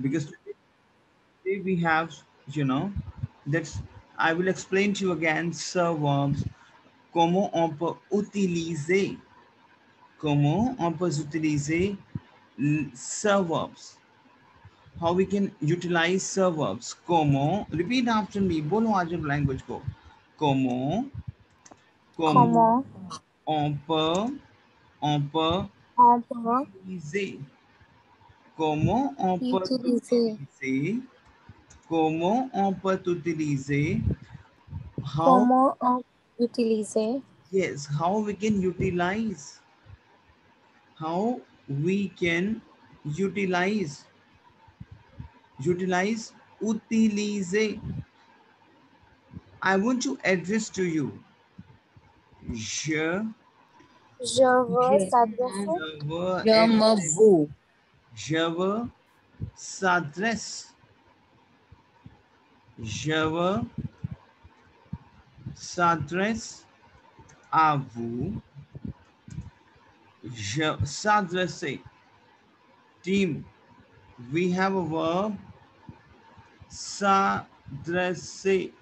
because today we have, you know, that's I will explain to you again verbs. Comment on peut utiliser? Comment on peut utiliser verbs? How we can utilize verbs? Comment? Repeat after me. बोलो आज language को. Comment? Comment Comment on peut on peut utiliser? Comment on peut utiliser? utiliser? Comment on peut utiliser? How, Comment on utiliser? yes, how we can utilize, how we can utilize, utilize, utiliser. I want to address to you. Je, Je veux Je s'adresser. je veux je me adresse, vous. je veux s'adresse, je veux s'adresse à vous, je s'adresser. Team, we have a verb s'adresser.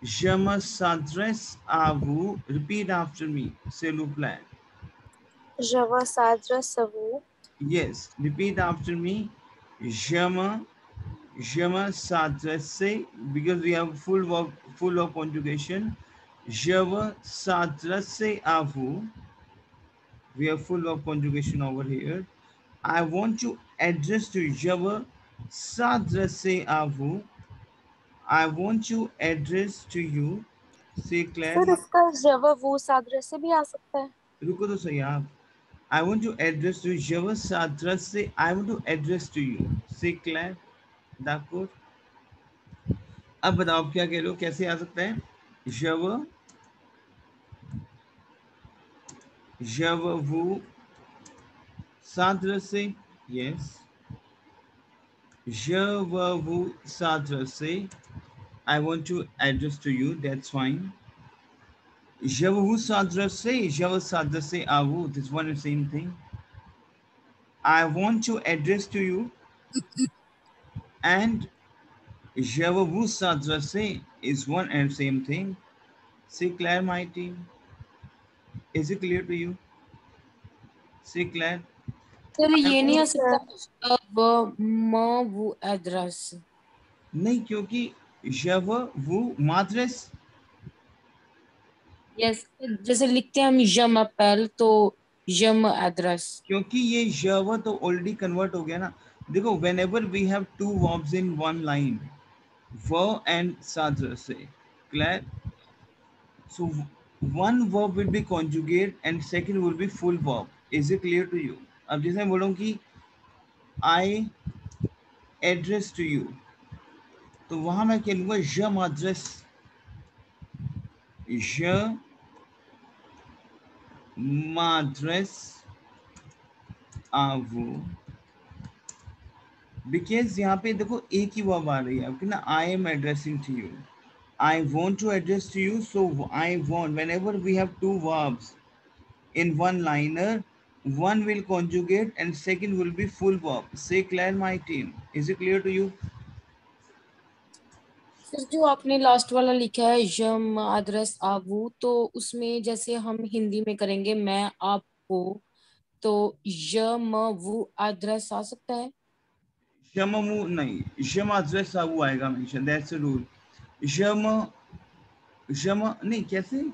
Je me s'adresse à vous. Repeat after me, s'il vous plaît. Je veux s'adresser à vous. Yes, repeat after me. Je me s'adresser, because we have full of conjugation. Je veux s'adresser à vous. We have full of conjugation over here. I want to address to you. Je veux s'adresser à vous. I want to address to you. Say Claire. फिर इसका je veux vous s'adresser भी आ सकता है. रुको तो सही आप. I want to address to you. Je veux s'adresser. I want to address to you. Say Claire. D'accord. अब बताओ आप क्या कह रहे हो, कैसे आ सकता है? je veux vous s'adresser. Yes. Je veux vous s'adresser. I want to address to you. That's fine. Je veux vous s'adresser. Je veux s'adresser à vous. This one is same thing. I want to address to you, and je veux vous s'adresser is one and same thing. Say Claire, my team. Is it clear to you? Say Claire. Sir ये नहीं आ Yes, सकता sir. अब वो address. नहीं, क्योंकि je veux vous m'adresse. Yes, जैसे लिखते हैं हम जम अपैल तो जम एड्रेस. क्योंकि ये je veux तो ऑलरेडी कन्वर्ट हो गया ना. देखो, whenever we have two verbs in one line, verb and s'adresser. Clear? So one verb will be conjugate and second will be full verb. Is it clear to you? अब जैसे मैं बोलूँ कि I address to you, तो वहां मैं क्या लूंगा? je m'adresse. Je m'adresse à vous. Because यहाँ पे देखो एक ही वर्ब आ रही है आपकी ना. I am addressing to you. I want to address to you. So I want, whenever we have two verbs in one liner, one will conjugate and second will be full verb. Say Claire, my team. Is it clear to you? Sir जो आपने last वाला लिखा है जम address Abu, तो उसमें जैसे हम हिंदी में करेंगे मैं आपको, तो जम वो एड्रेस आ सकता है. Shamamu nahi. Shama address वो आएगा हमेशा. That's the rule. Shama Shama नहीं कैसे?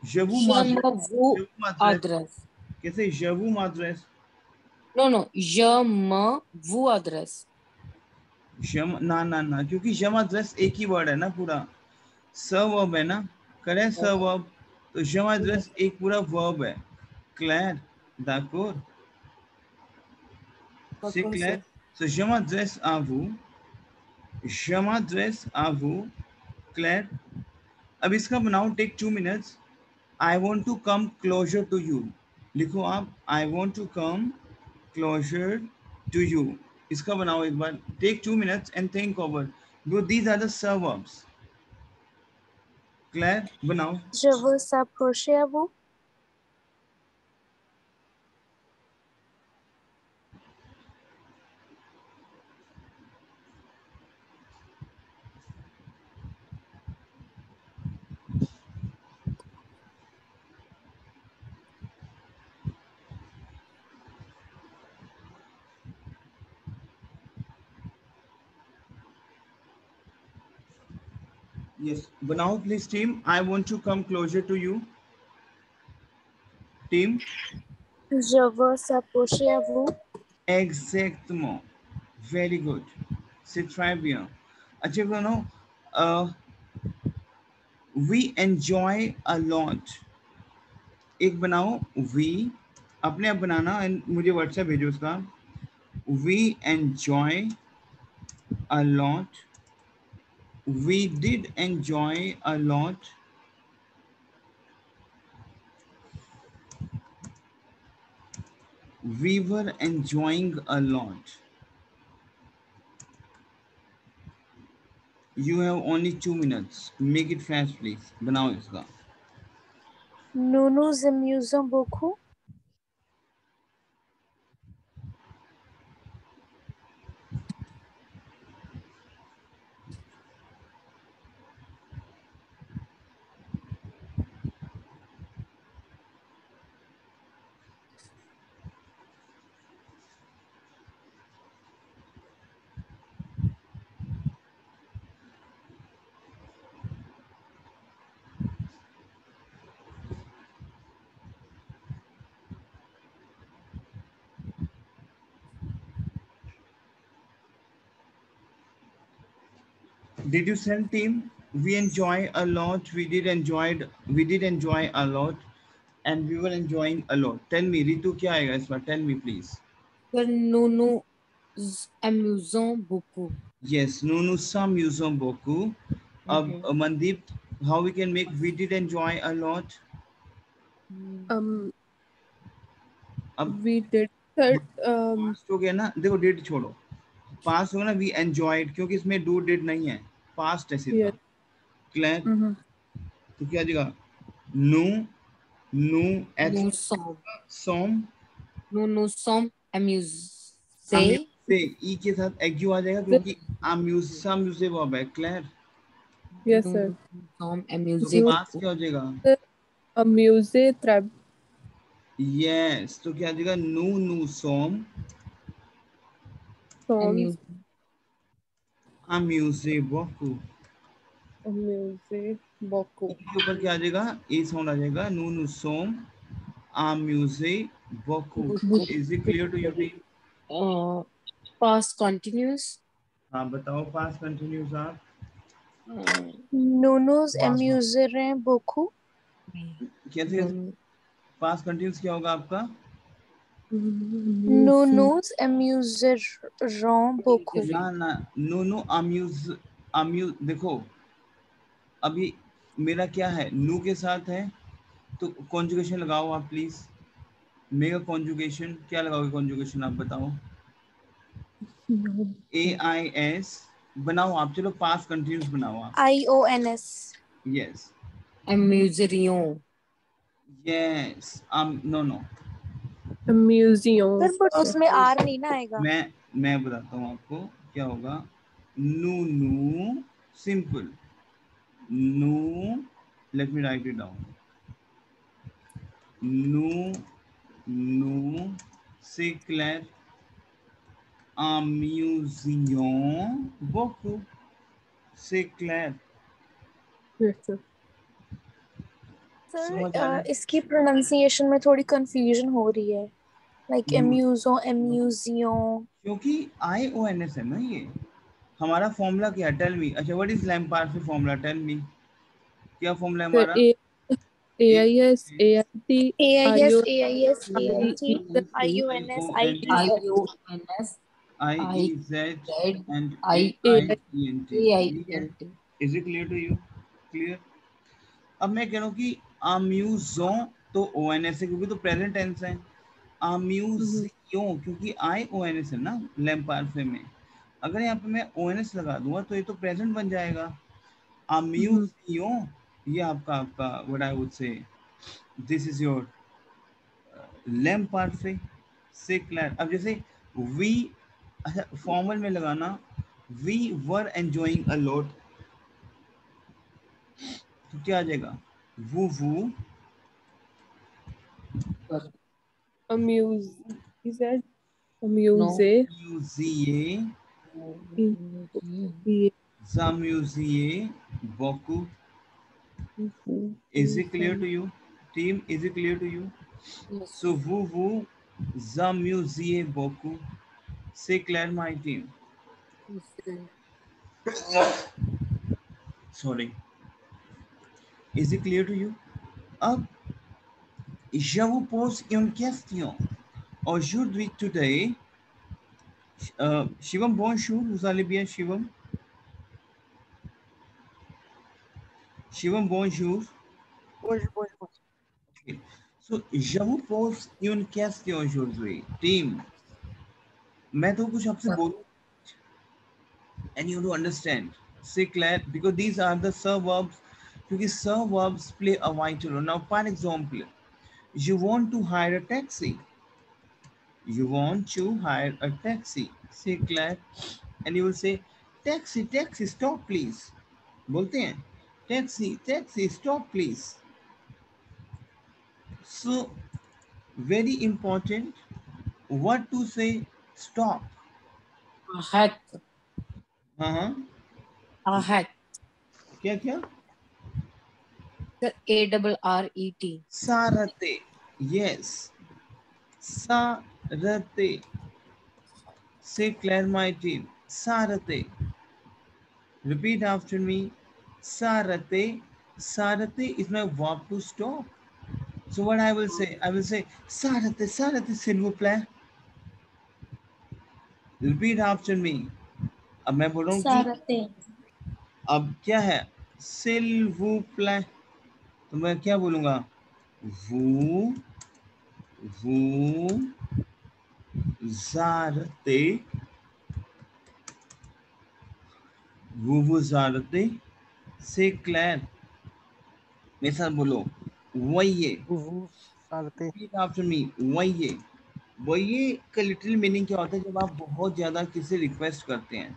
Javu जम madres. वो Javu madres. एड्रेस. कैसे? Javu madres. नो नो, जम वो एड्रेस. शम ना ना ना, क्योंकि शम एड्रेस एक ही वर्ड है ना पूरा. वर्ब है ना. करें वर्ब. तो शम एड्रेस एक पूरा वर्ब है. Clear? d'accord. C'est okay clair? Sir. So je m'adresse à vous. Je m'adresse à vous. Claire? अब इसका बनाओ. Take 2 minutes. I want to come closer to you. लिखो आप. I want to come closer to you. इसका बनाओ एक बार. Take 2 minutes and think over. These are the verbs. Claire, बनाओ. Je veux s'approcher à vous. Yes, बनाओ please team. I want to come closer to you. Team. Je veux s'approcher à vous. Exactement. Very good. C'est très bien. अच्छा बनाओ. We enjoy a lot. एक बनाओ we. अपने आप बनाना and मुझे WhatsApp भेजो उसका. We enjoy a lot. We did enjoy a lot. We were enjoying a lot. You have only 2 minutes. Make it fast, please. बनाओ इसका. Nous nous amusons beaucoup. Did you send team? We enjoy a lot. We did enjoy a lot, and we were enjoying a lot. Tell me, Ritu, क्या आएगा इसमें? Tell me, please. Sir, nous nous amusons beaucoup. Yes, nous nous amusons beaucoup. Mandeep, how we can make we did enjoy a lot? अब We did that. past हो गया ना. देखो did छोड़ो. Past होगा ना we enjoyed क्योंकि इसमें do did नहीं है. Past ऐसे था. Clear? तो क्या आएगा? Nous Nous sommes amusés. से ई के साथ एक्यू आ जाएगा क्योंकि अम्यूजिव वर्ब है. क्लियर? Yes, sir. Nous तो amusés. पास क्या हो जाएगा? Amuse trap. यस. तो क्या आ जाएगा? नु सोम अम्यूजिव beaucoup. Amuse beaucoup. के ऊपर क्या आ जाएगा? ए साउंड आ जाएगा. नु सोम अम्यूजिव beaucoup. Is it clear to you? Past continuous. हाँ बताओ. पास कंटिन्यूस आप. Nous nous amuserons beaucoup. कैसे? पास कंटिन्यूस क्या होगा आपका? Nous nous amuserons beaucoup. ना नो अम्यूज देखो अभी मेरा क्या है? नु के साथ है तो कॉन्जुगेशन लगाओ आप प्लीज. मेगा कॉन्जुगेशन क्या लगाओगे? कॉन्जुगेशन आप बताओ. AIS बनाओ आप. चलो पास कंटिन्यूस बनाओ आप. IONS. यस. Amuserions. यस. नो Museum. सर बट उसमें आर नहीं ना आएगा. मैं बताता हूँ आपको क्या होगा. नु सिंपल. नु let me right it down. नु से Claire amusons beaucoup. C'est clair. Yes, sir. Sir इसकी प्रोनाउंसिएशन में थोड़ी कंफ्यूजन हो रही है. Like amusons, amusions. क्योंकि IONS है ना ये. हमारा फॉर्मूला क्या है? Tell me. अच्छा what is Lampard formula? Tell me. क्या फॉर्मूला है हमारा? AIS, AIT, AIS, IO, AIS, AIT, IONS, IEZ. IEZ and AIENT. AIENT. Is it clear to you? Clear? अब मैं कह रहा हूँ कि amusons तो ONS है क्योंकि तो प्रेजेंट टेंस है. amusions क्योंकि IONS है ना लैम्पार्ड में. अगर यहाँ पे मैं ONS लगा दूंगा तो ये तो प्रेजेंट बन जाएगा. amusions ये आपका what I would say this is your Lampard से क्लियर. अब जैसे we अच्छा फॉर्मल में लगाना. we were enjoying a lot तो क्या आ जाएगा? वो amuse. Is that amuse? म्यूजिए Amuse. ज़ाम्यूजिए Boku. Mhm. Is it clear to you? Team, is it clear to you? Yes, So vous za musée beaucoup. C'est clair, my team. Sorry. Is it clear to you? Ab, je vous pose une question. Aujourd'hui, today, Shivam, bonjour. Vous allez bien, Shivam? Shivam, bonjour. Bonjour, bonjour. Okay. So, je vous pose une question aujourd'hui. Team, मैं तो कुछ आपसे बोलूं and you have to understand. Say clear because these are the subverbs. Because subverbs play a vital role. Now, for example, you want to hire a taxi. You want to hire a taxi. Say clear, and you will say, taxi, taxi, stop, please. बोलते हैं, taxi, taxi, stop, please. So, very important. What to say? Stop. Ahat. हाँ Ahat. क्या क्या? Sir, ARRET. Sarate. Yes. Sarate. Say clear, my team. Sarate. Repeat after me. Sarate. Sarate is my verb to stop. So what I will say? I will say Sarate, Sarate, s'il vous plaît. Repeat after me. अब मैं बोल रहा हूँ कि Sarate. अब क्या है? S'il vous plaît. तो मैं क्या बोलूँगा? Vous arrêtez. Vous arrêtez. C'est clair. मेरे साथ बोलो. Voyez. Vous arrêtez. Repeat after me. Voyez. Voyez का लिटरल मीनिंग क्या होता है? जब आप बहुत ज्यादा किसी रिक्वेस्ट करते हैं.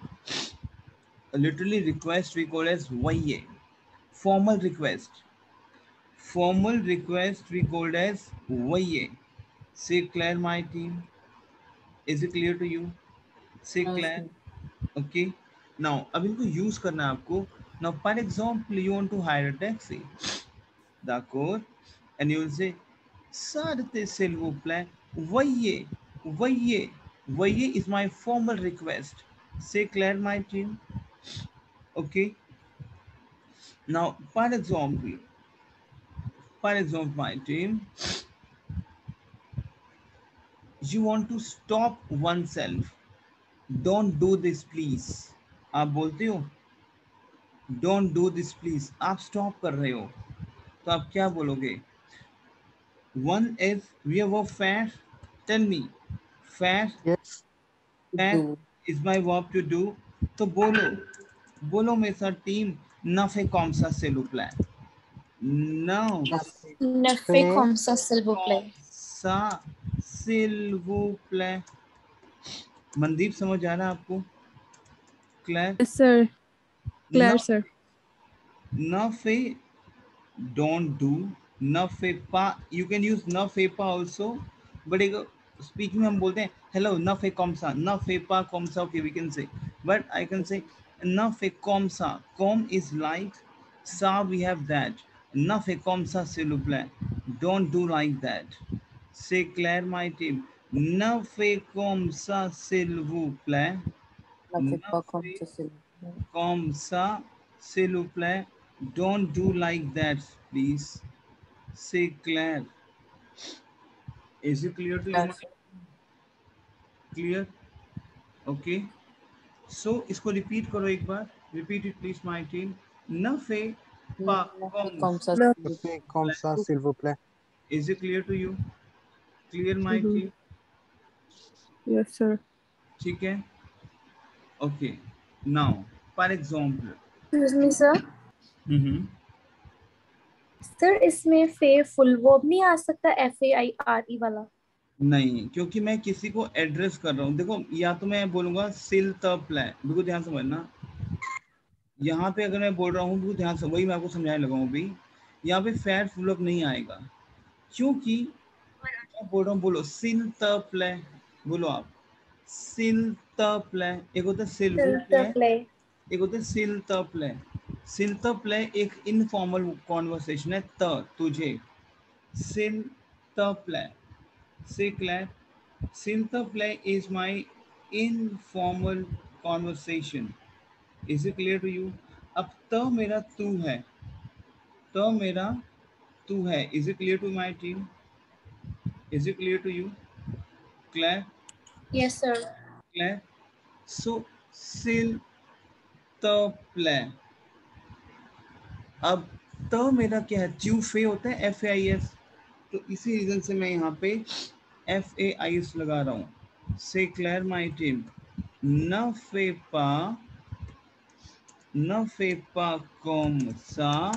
Literally request we call as voyez. Formal request. Formal request we called as voyez. Say clear, my team. Is it clear to you? Say clear. Okay. Now अब इनको यूज करना है आपको. Now for example you want to hire a taxi. D'accord. And you will say Sarate s'il vous plaît. Voyez. Voyez. Voyez is my formal request. Say clear, my team. Okay. Now for example, my team, you want to stop oneself. Don't do this, please. आप बोलते हो don't do this, please. आप stop कर रहे हो तो आप क्या बोलोगे? One is we have a fair. Tell me, fair. Yes. Fair is my verb to do. तो बोलो मेरे साथ team. Na fait comme ça, s'il vous plaît. No. Ne fais comme ça, s'il vous plaît. Ça, s'il vous plaît. Mandeep समझ आ रहा है आपको? Claire? Yes, sir. Clear, No, sir. na fait, don't do. Na fait pas. You can use na fait pas also. But एक speaking में हम बोलते हैं hello na fait comme ça. Na fait pas comme ça. Okay, we can say. But I can say na fait comme ça. Comme is like. Ça we have that. Na fait comme ça, s'il vous plaît. Don't do like that. Say Claire, my team. Na fait comme ça, s'il vous plaît. Na fait Na pas comme fait ça, s'il vous plaît. comme ça, s'il vous plaît. Don't do like that, please. Say Claire. Is it clear to you? Yes. Clear? Okay. So इसको repeat करो एक बार. Repeat it, please, my team. Na fait pas Na fait comme comme ça, No. s'il vous plaît. Faites comme ça, s'il vous plaît. Is it clear to you? Clear, my Mhm. team? Yes, sir. ठीक है? Okay. Now, for example. Excuse me, sir. Sir इसमें फे full verb नहीं आ सकता FAIRE वाला? नहीं, क्योंकि मैं किसी को एड्रेस कर रहा हूँ. देखो या तो मैं बोलूंगा सिल द प्ले. बिल्कुल ध्यान समझना. यहाँ पे अगर मैं बोल रहा हूँ बिल्कुल ध्यान से, वही मैं आपको समझाने लगा हूँ अभी. यहाँ पे फैट फुल अप नहीं आएगा क्योंकि मैं बोल रहा हूँ. बोलो सिल द प्ले. बोलो आप सिल द प्ले. एक होता है सिल वो प्ले, प्ले एक होता है सिल द प्ले. सिल त प्ले एक इनफॉर्मल कॉन्वर्सेशन है, तुझे सिल त प्ले से क्लैर सिल त प्ले is my informal conversation, is it clear to you? अब त मेरा तू है, त मेरा तू है, is it clear to my team? Is it clear to you? क्लैर Yes, sir. क्लैर सो सिल त प्ले, अब त मेरा क्या है, च्यू फे होता है FAIS, तो इसी रीजन से मैं यहाँ पे FAIS लगा रहा हूँ। से क्लियर माई टीम, न फे पा कॉम सा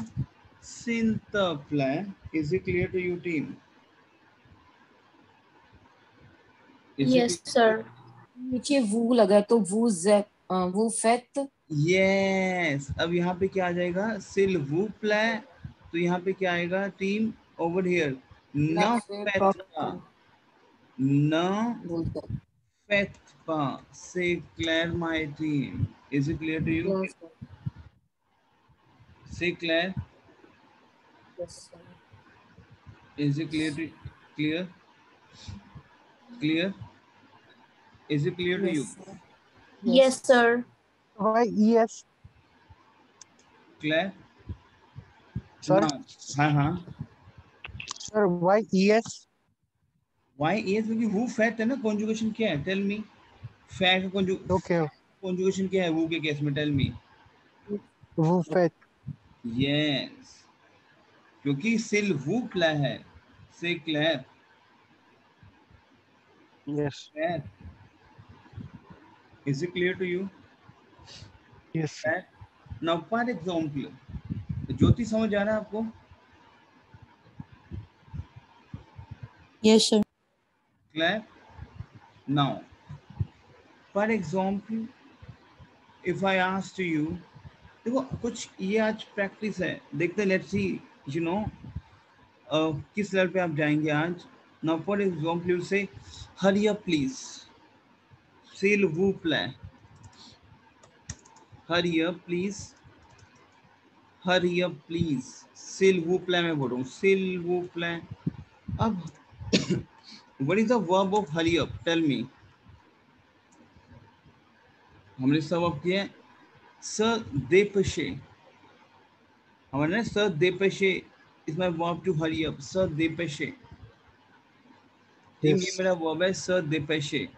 सिंत प्लान, is it clear to you team? Is Yes, it? sir. नीचे वू लगा है तो वू फेत। यस, अब यहाँ पे क्या आ जाएगा, सिल वू प्ले, तो यहाँ पे क्या आएगा टीम ओवर हियर, न फेथा, न भूल गया। Fetpa, say Claire my team. Is it clear to you? Yes, sir. Say Claire. Yes, sir. Is it clear? Clear? Is it clear to you? Yes, sir. Yes, sir. Why ES, Claire? sir? Now, हाँ. Sir, why ES? Why is? क्योंकि who fat है ना, conjugation क्या है? Tell me. Fat का Okay, conjugation क्या है who के केस में? Tell me. who fat? Yes. क्योंकि सिल who प्ला है. Say Claire. Yes, Claire. Is it clear to you? yes, sir. Claire. Now, for example, ज्योति समझ आ रहा है आपको? Yes, sir. Claire? Now, for example, if I ask to you, देखो कुछ ये आज प्रैक्टिस है, देखते हैं, लेट्स सी यू नो किस लेवल पे आप जाएंगे आज। नाउ फॉर एग्जांपल यू से हरी अप प्लीज, सिल वू प्ले, hurry up please, hurry up please, सिल वू प्ले में बोल रहा हूँ, सिल वू प्ले। अब what is the verb of hurry up, tell me. हमने सब किया है, स देपशे, हमारे स देपशे is my verb to hurry up, स देपशे। टीम, ये Yes, मेरा वर्ब है स देपेशे।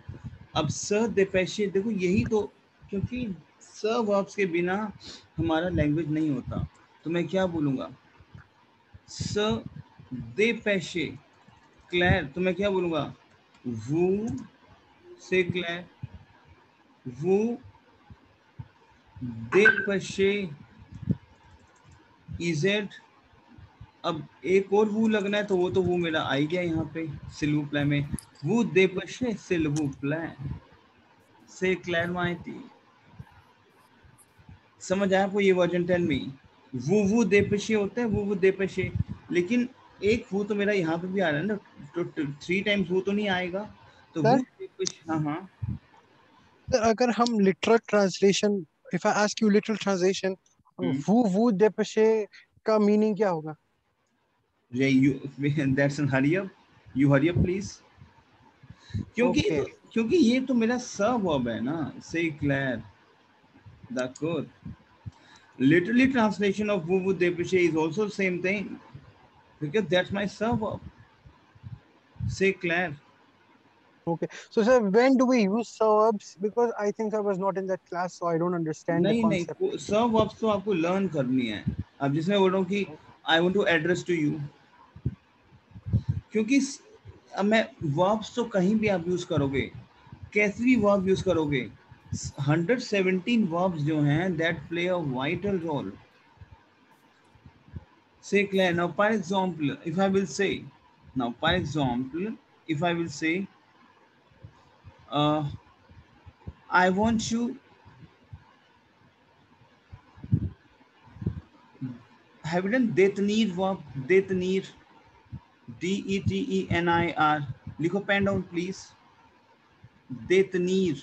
अब स देपेशे देखो, यही तो, क्योंकि स वर्ब्स के बिना हमारा लैंग्वेज नहीं होता, तो मैं क्या बोलूँगा, स देपेशे। क्लैर, तो मैं क्या बोलूँगा, वो से क्लैर, वो देपेशे इजेड। अब एक और वो लगना है, तो वो मेरा आ ही गया यहाँ पे सिल्वू प्ले में, वो देपेशे सिल्वू प्ले से क्लैर माइटी। समझ आया आपको ये वर्जन? Tell me. वो देपेशे होते हैं, वो देपेशे, लेकिन एक वो तो मेरा यहाँ पे भी आ रहा है ना, तो 3 टाइम्स वो तो नहीं आएगा, तो वो sir. देपेशे, हाँ। Sir, अगर हम literal translation, if I ask you literal translation, वो देपेशे का meaning क्या होगा? You that's an hurry up, you Hari up please, क्योंकि Okay, क्योंकि ये तो मेरा सब वर्ब है ना, से Claire the code. Literally translation of वो देपेशे is also same thing, because that's my sub verb. Say Claire. okay. So, sir, when do we use verbs? Because I think I was not in that class, so I don't understand the नहीं concept. नहीं, सब verbs तो आपको learn करनी है। अब जिसमें बोल रहा हूँ कि I want to address to you, क्योंकि अब मैं वर्ब्स तो कहीं भी आप यूज करोगे, कैसे भी वर्ब यूज करोगे, 117 वर्ब्स जो हैं that play a vital role. से क्लियर। Now for example if I will say, now for example if I will say I want you, have you done देतनीर verb, देतनीर, DETENIR, लिखो पेन डाउन प्लीज, देतनीर,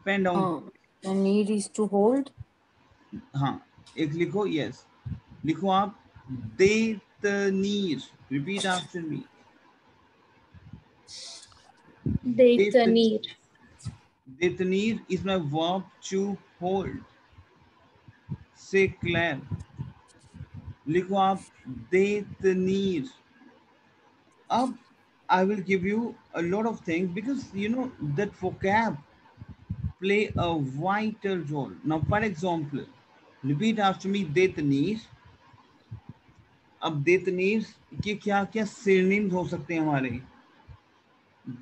pen down. The need is to hold. हाँ एक लिखो, yes लिखो आप, देतनीर, repeat after me, Detanir. detenir is my verb to hold. Say Claire. लिखो आप, detenir. Up, I will give you a lot of things because you know that vocab play a vital role. Now, for example, repeat after me, detenir. अब detenir के क्या क्या synonyms हो सकते हैं हमारे?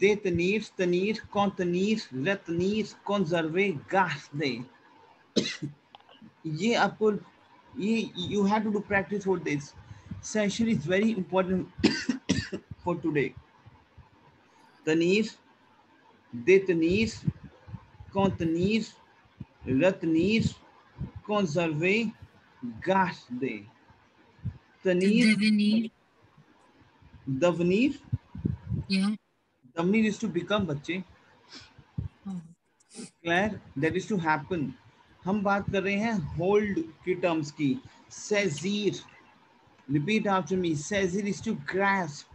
Detenir, tenir, contenir, retenir, conserver, garder. ये आपको ये you have to do practice for this session is very important for today. Tenir, detenir, contenir, retenir, conserver, garder. Tenir, Devenir. devenir, Yeah. devenir is to become बच्चे. Oh. Claire, that is to happen. हम बात कर रहे हैं hold की terms की. Saisir, repeat after me. Saisir is to grasp.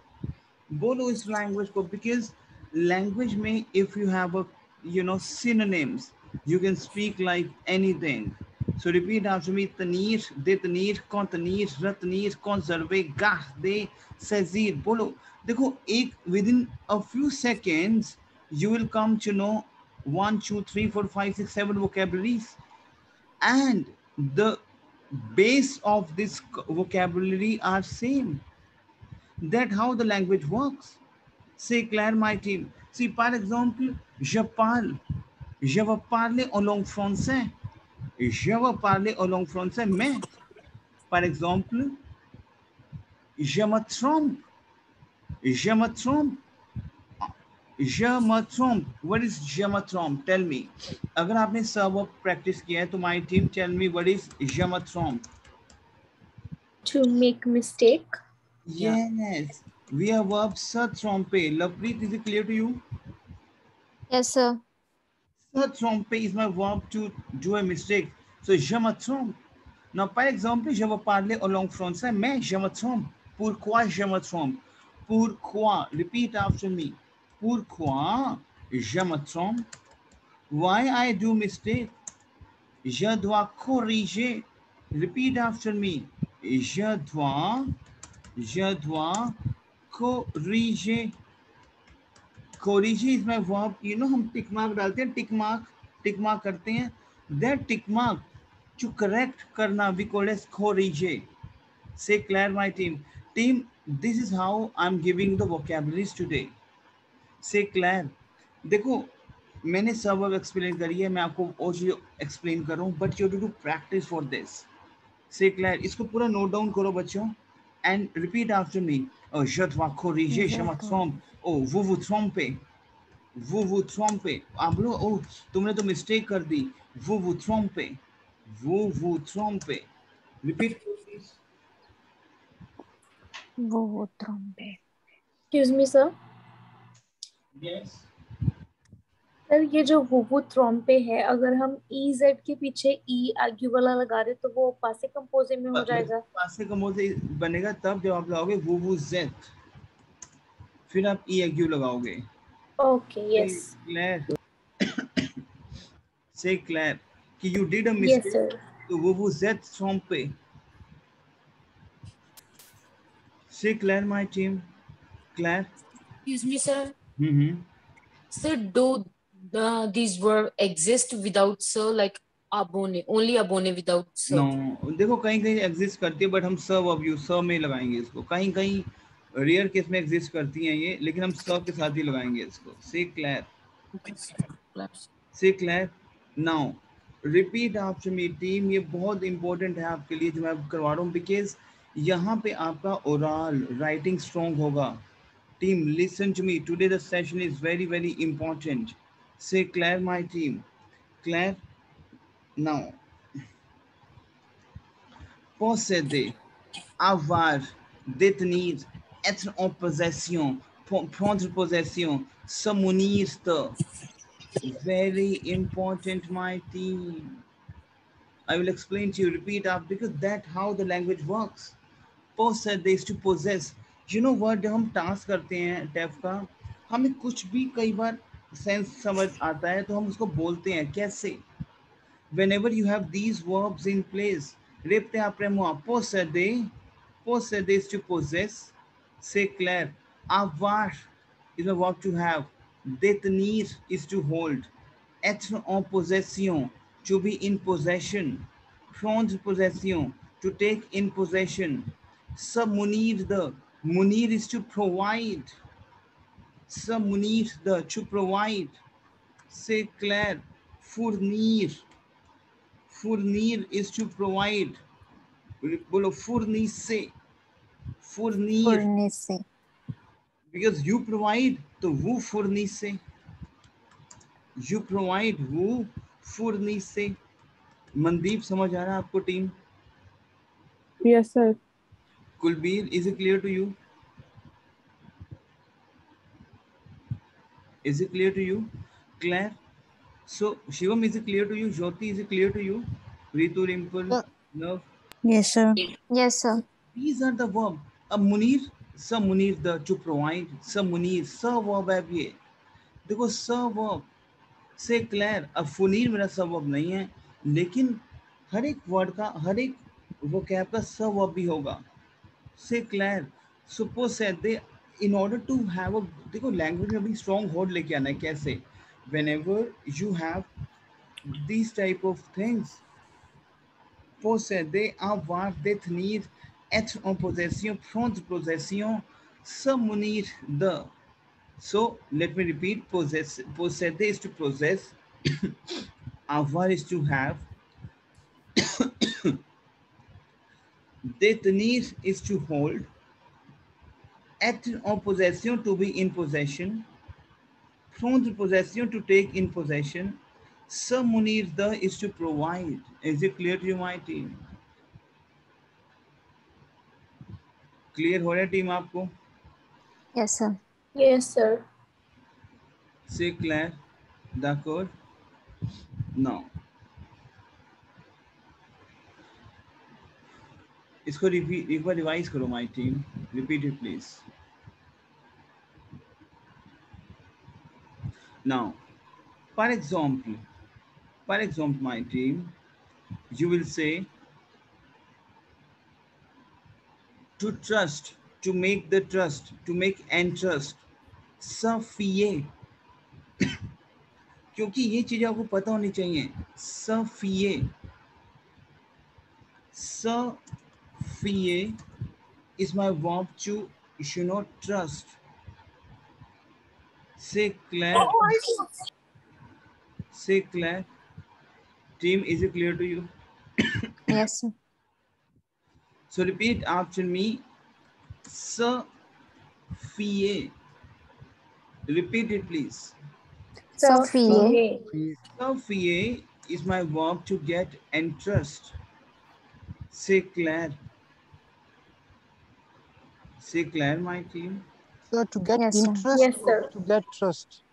बोलो इस language को, because language में if you have a synonyms, you can speak like anything. So repeat after me. Tanir, detenir, contenir, retenir, conserver, garder, saisir. बोलो. देखो एक within a few seconds you will come to know 1, 2, 3, 4, 5, 6, 7 vocabularies, and the base of this vocabulary are same. That how the language works. Say Claire, my team. See, par exemple, je parle. Je vais parler en langue française. Je vais parler en langue française, mais, par exemple, je me trompe. Je me trompe. Je me trompe. What is je me trompe? Tell me. अगर आपने सब practice किया है तो my team tell me what is je me trompe. To make mistake. Yes. We have verb se tromper. Lovepreet, is it clear to you? Yes, sir. Se tromper is my verb to do a mistake. So je me trompe. Now, par exemple, je vais parler en langue française, mais je me trompe. Pourquoi je me trompe? Pourquoi? Repeat after me. Pourquoi je me trompe? Why I do mistake? Je dois corriger. Repeat after me. Je dois corriger. Corriger is my verb. You know हम tick mark डालते हैं, tick mark करते हैं. That tick mark to correct करना we call as corriger. Say Claire, my team. Team, this is how I'm giving the vocabularies today. Say Claire. देखो मैंने सब अब एक्सप्लेन करी है, मैं आपको और चीज एक्सप्लेन कर रहा हूँ, but you to do practice for this. Say clear, इसको पूरा नोट डाउन करो बच्चों and repeat after me. Je dois corriger, je me trompe. Oh, vous trompez. Vous trompez. आप बोलो, ओह तुमने तो मिस्टेक कर दी. Vous trompez. Vous trompez. Repeat please. वो trompe. Excuse me, sir. Yes. Sir ये जो वो ट्रॉम्पे है, अगर हम ई जेड के पीछे ई आगे वाला लगा दे तो वो पासे कंपोजे में हो जाएगा. पासे कंपोजे बनेगा तब जब आप लगाओगे वो जेड, फिर आप ई आगे लगाओगे. Okay, yes. क्लियर. से क्लियर कि you did a yes mistake, sir. तो वो जेड ट्रॉम्पे. से clear my team. Clear. Excuse me, sir. Hmm. Sir, do these verbs exist without sir, like abone, only abone without sir? No, देखो कहीं कहीं exist करती है, but हम सब अब यू सब में लगाएंगे इसको. कहीं कहीं रेयर केस में एग्जिस्ट करती हैं ये, लेकिन हम सब के साथ ही लगाएंगे इसको. से क्लियर. Okay, sir. से क्लियर. नाउ रिपीट आफ्टर मी टीम. ये बहुत इंपॉर्टेंट है आपके लिए जो मैं करवा रहा हूँ, बिकॉज यहाँ पे आपका ओरल राइटिंग स्ट्रॉन्ग होगा. Team listen to me, today the session is very very important. से क्लियर माय टीम. क्लियर. नाउ posséder, avoir, détenir, être en possession, prendre possession, se munir de. Very important, my team. I will explain to you, repeat up, because that how the language works. Possess to possess. You know what, जब हम task करते हैं टेफ का, हमें कुछ भी कई बार sense समझ आता है तो हम उसको बोलते हैं कैसे. Whenever you have these verbs in place, repte après moi, posséder is to possess, c'est clair. Avoir is a verb to have, détenir is to hold, être en possession, to be in possession, prendre possession, to take in possession, se munir de, munir is to provide, se munir de, to provide, c'est clair. Fournir, fournir is to provide. बोलो fournissez, fournir, fournissez, because you provide तो vous fournissez, you provide vous fournissez. Mandeep समझ आ रहा है आपको team? Yes, sir. Kulbir, is it clear to you? Is it clear to you? Claire? So Shivam, is it clear to you? Jyoti, is it clear to you? Ritu, Rimple, Yeah. Love. yes sir, yes sir, These are the verb. अब मुनीर, स Munir the, to provide, स मुनीर, स verb है ये. देखो स verb से clear. अब फुनीर मेरा स verb नहीं है, लेकिन हर एक वर्ड का, हर एक vocab का स verb भी होगा. से clear. Suppose said they, in order to have a, देखो लैंग्वेज में भी स्ट्रॉन्ग होल्ड लेके आना है. कैसे? Whenever you have these type of things, posséder, avoir, détenir, être en possession, prendre possession, se munir de. So let me repeat: posséder is to possess, avoir is to have, détenir is to hold, être en possession to be in possession, prendre possession to take in possession, se munir de is to provide. Is it clear to you, my team? Clear हो रहा है team आपको? yes sir, Yes, sir. C'est clair? D'accord? Now, इसको repeat एक बार revise करो my team. Repeat it please. Now, for example, my team, you will say to trust, to make the trust, to make and trust. Se fier, क्योंकि ये चीजें आपको पता होनी चाहिए. Se fier, se fier is my verb to, you know, trust. C'est clair? C'est clair? Team, is it clear to you? yes sir, So repeat after me. Se fier. Repeat it, please. Sophie, Se fier is my verb to get and trust. C'est clair? C'est clair, my team? Sir, to get Yes, sir. interest Yes, or sir. to get trust?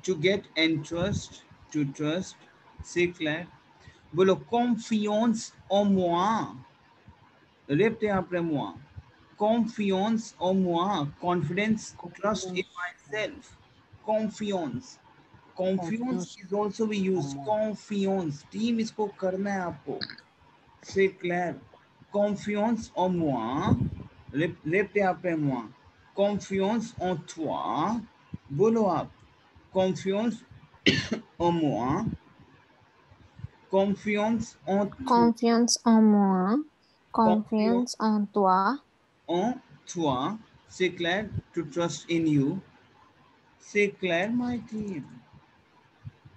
To get and trust, to trust. C'est clair? बोलो confiance en moi. Répétez après moi. Confiance en moi. Confidence, trust in myself. Confiance. Confiance is also we use. Confiance. Team इसको करना है आपको. C'est clair? Confiance en moi. Répétez après moi. Confiance en toi. बोलो आप. Confiance en moi. Confiance en toi. confiance en moi, confiance en toi, En toi. C'est clair? To trust in you. C'est clair, my team?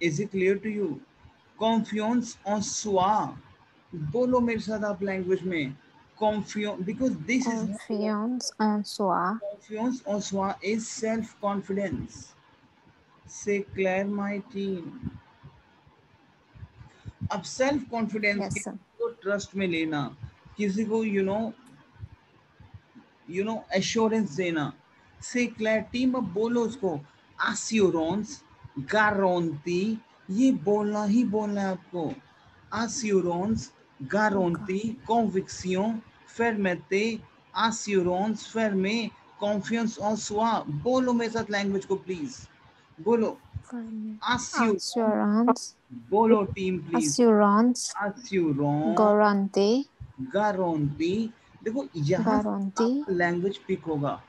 Is it clear to you? Confiance en soi. बोलो मेरे साथ आप language में. Confiance, because this is confiance en soi, confiance en soi is self confidence. C'est clair, my team? अब self confidence yes sir, को trust में लेना, किसी को यू नो एश्योरेंस देना. से क्लियर टीम? अब बोलो उसको. एश्योरेंस, गारंटी, ये बोलना ही बोलना है आपको. Assurance, Garantie, conviction, fermeté, assurance, fermer, confiance en soi. बोलो मेरे साथ लैंग्वेज को प्लीज. बोलो. Assurance. Assurance. बोलो team please. Assurance. Assurance. Guarantee. Guarantee. देखो यहाँ Guarantee. लैंग्वेज पिक होगा.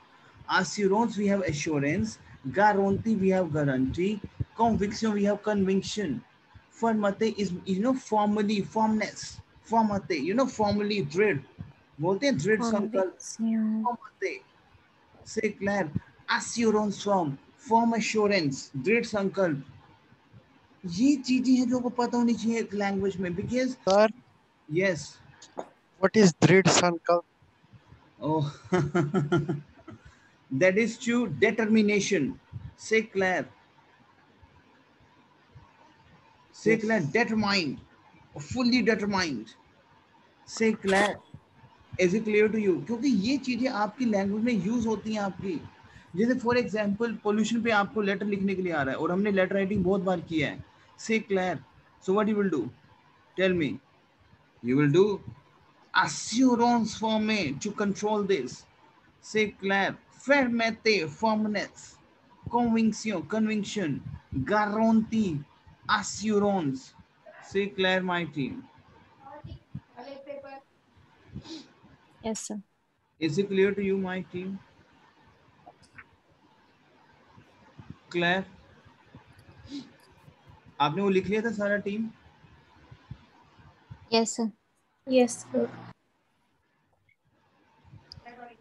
Assurance we have assurance. Guarantee we have guarantee. Conviction we have conviction. Fermate is formally, formness. Formate formally dread. बोलते हैं dread संकल्प. Conviction. Formate. Say Claire. Assurance form assurance, dread संकल्प. ये चीजें हैं जो आपको पता होनी चाहिए लैंग्वेज में. Because Sir, yes. what is dread sankalp? Oh, that is true. Determination. Say Claire. Say Yes. Claire, determined. Fully determined. Say Claire. Is it clear to you? क्योंकि ये चीजें आपकी लैंग्वेज में यूज होती हैं आपकी. जैसे फॉर एग्जाम्पल पोल्यूशन पे आपको लेटर लिखने के लिए आ रहा है और हमने लेटर राइटिंग बहुत बार किया है. Say Claire. So what you will do? Tell me. You will do assurance for me to control this. Say Claire. Fermete, firmness. Conviction, conviction. Guarantee, assurance. Say Claire, my team. Yes, sir. Is it clear to you, my team? Claire? आपने वो लिख लिया था सारा team? Yes, sir. Yes, sir.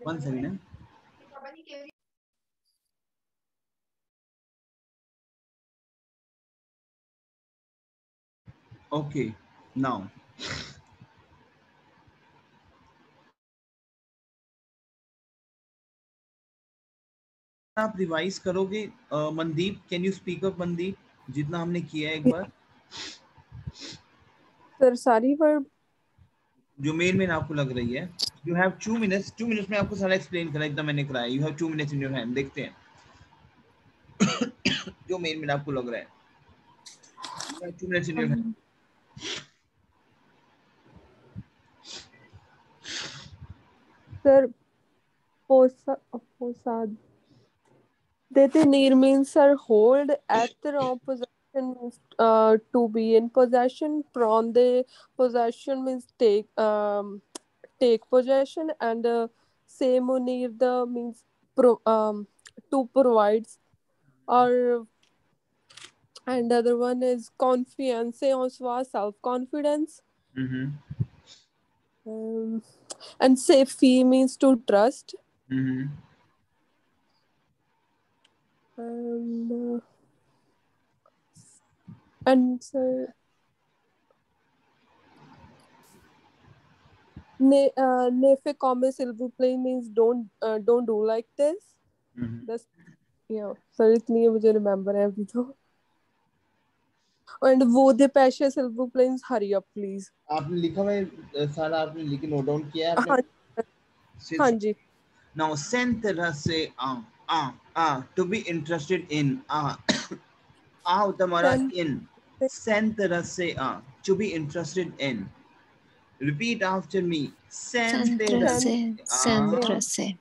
One second. Okay, now. आप revise करोगे Mandeep, can you speak up Mandeep, जितना हमने किया है एक बार. सर सारी वर्ब जो मेन आपको लग रही है. यू हैव 2 मिनट्स में आपको सारा एक्सप्लेन करा एकदम मैंने कराया. You have 2 minutes in your hand. देखते हैं जो मेन आपको लग रहा है. You have 2 minutes in your hand. Sir पोसाद detenir means sir hold at the wrong possession means to be in possession. From the possession means take possession, and say munir the means to provides, or and the other one is confiance on self confidence. Mm-hmm. And safi means to trust. Mm-hmm. And so nefe come silver play means don't do like this. Mm-hmm. That's yeah. Sir इतनी है मुझे remember है अभी तो. And वो दे पैसे silver planes hurry up please. आपने लिखा है सारा, आपने लिखा नोट डाउन किया है आपने. हाँ जी. Now center से to be interested in तुम्हारा in. Center से to be interested in. Repeat after me. Center से.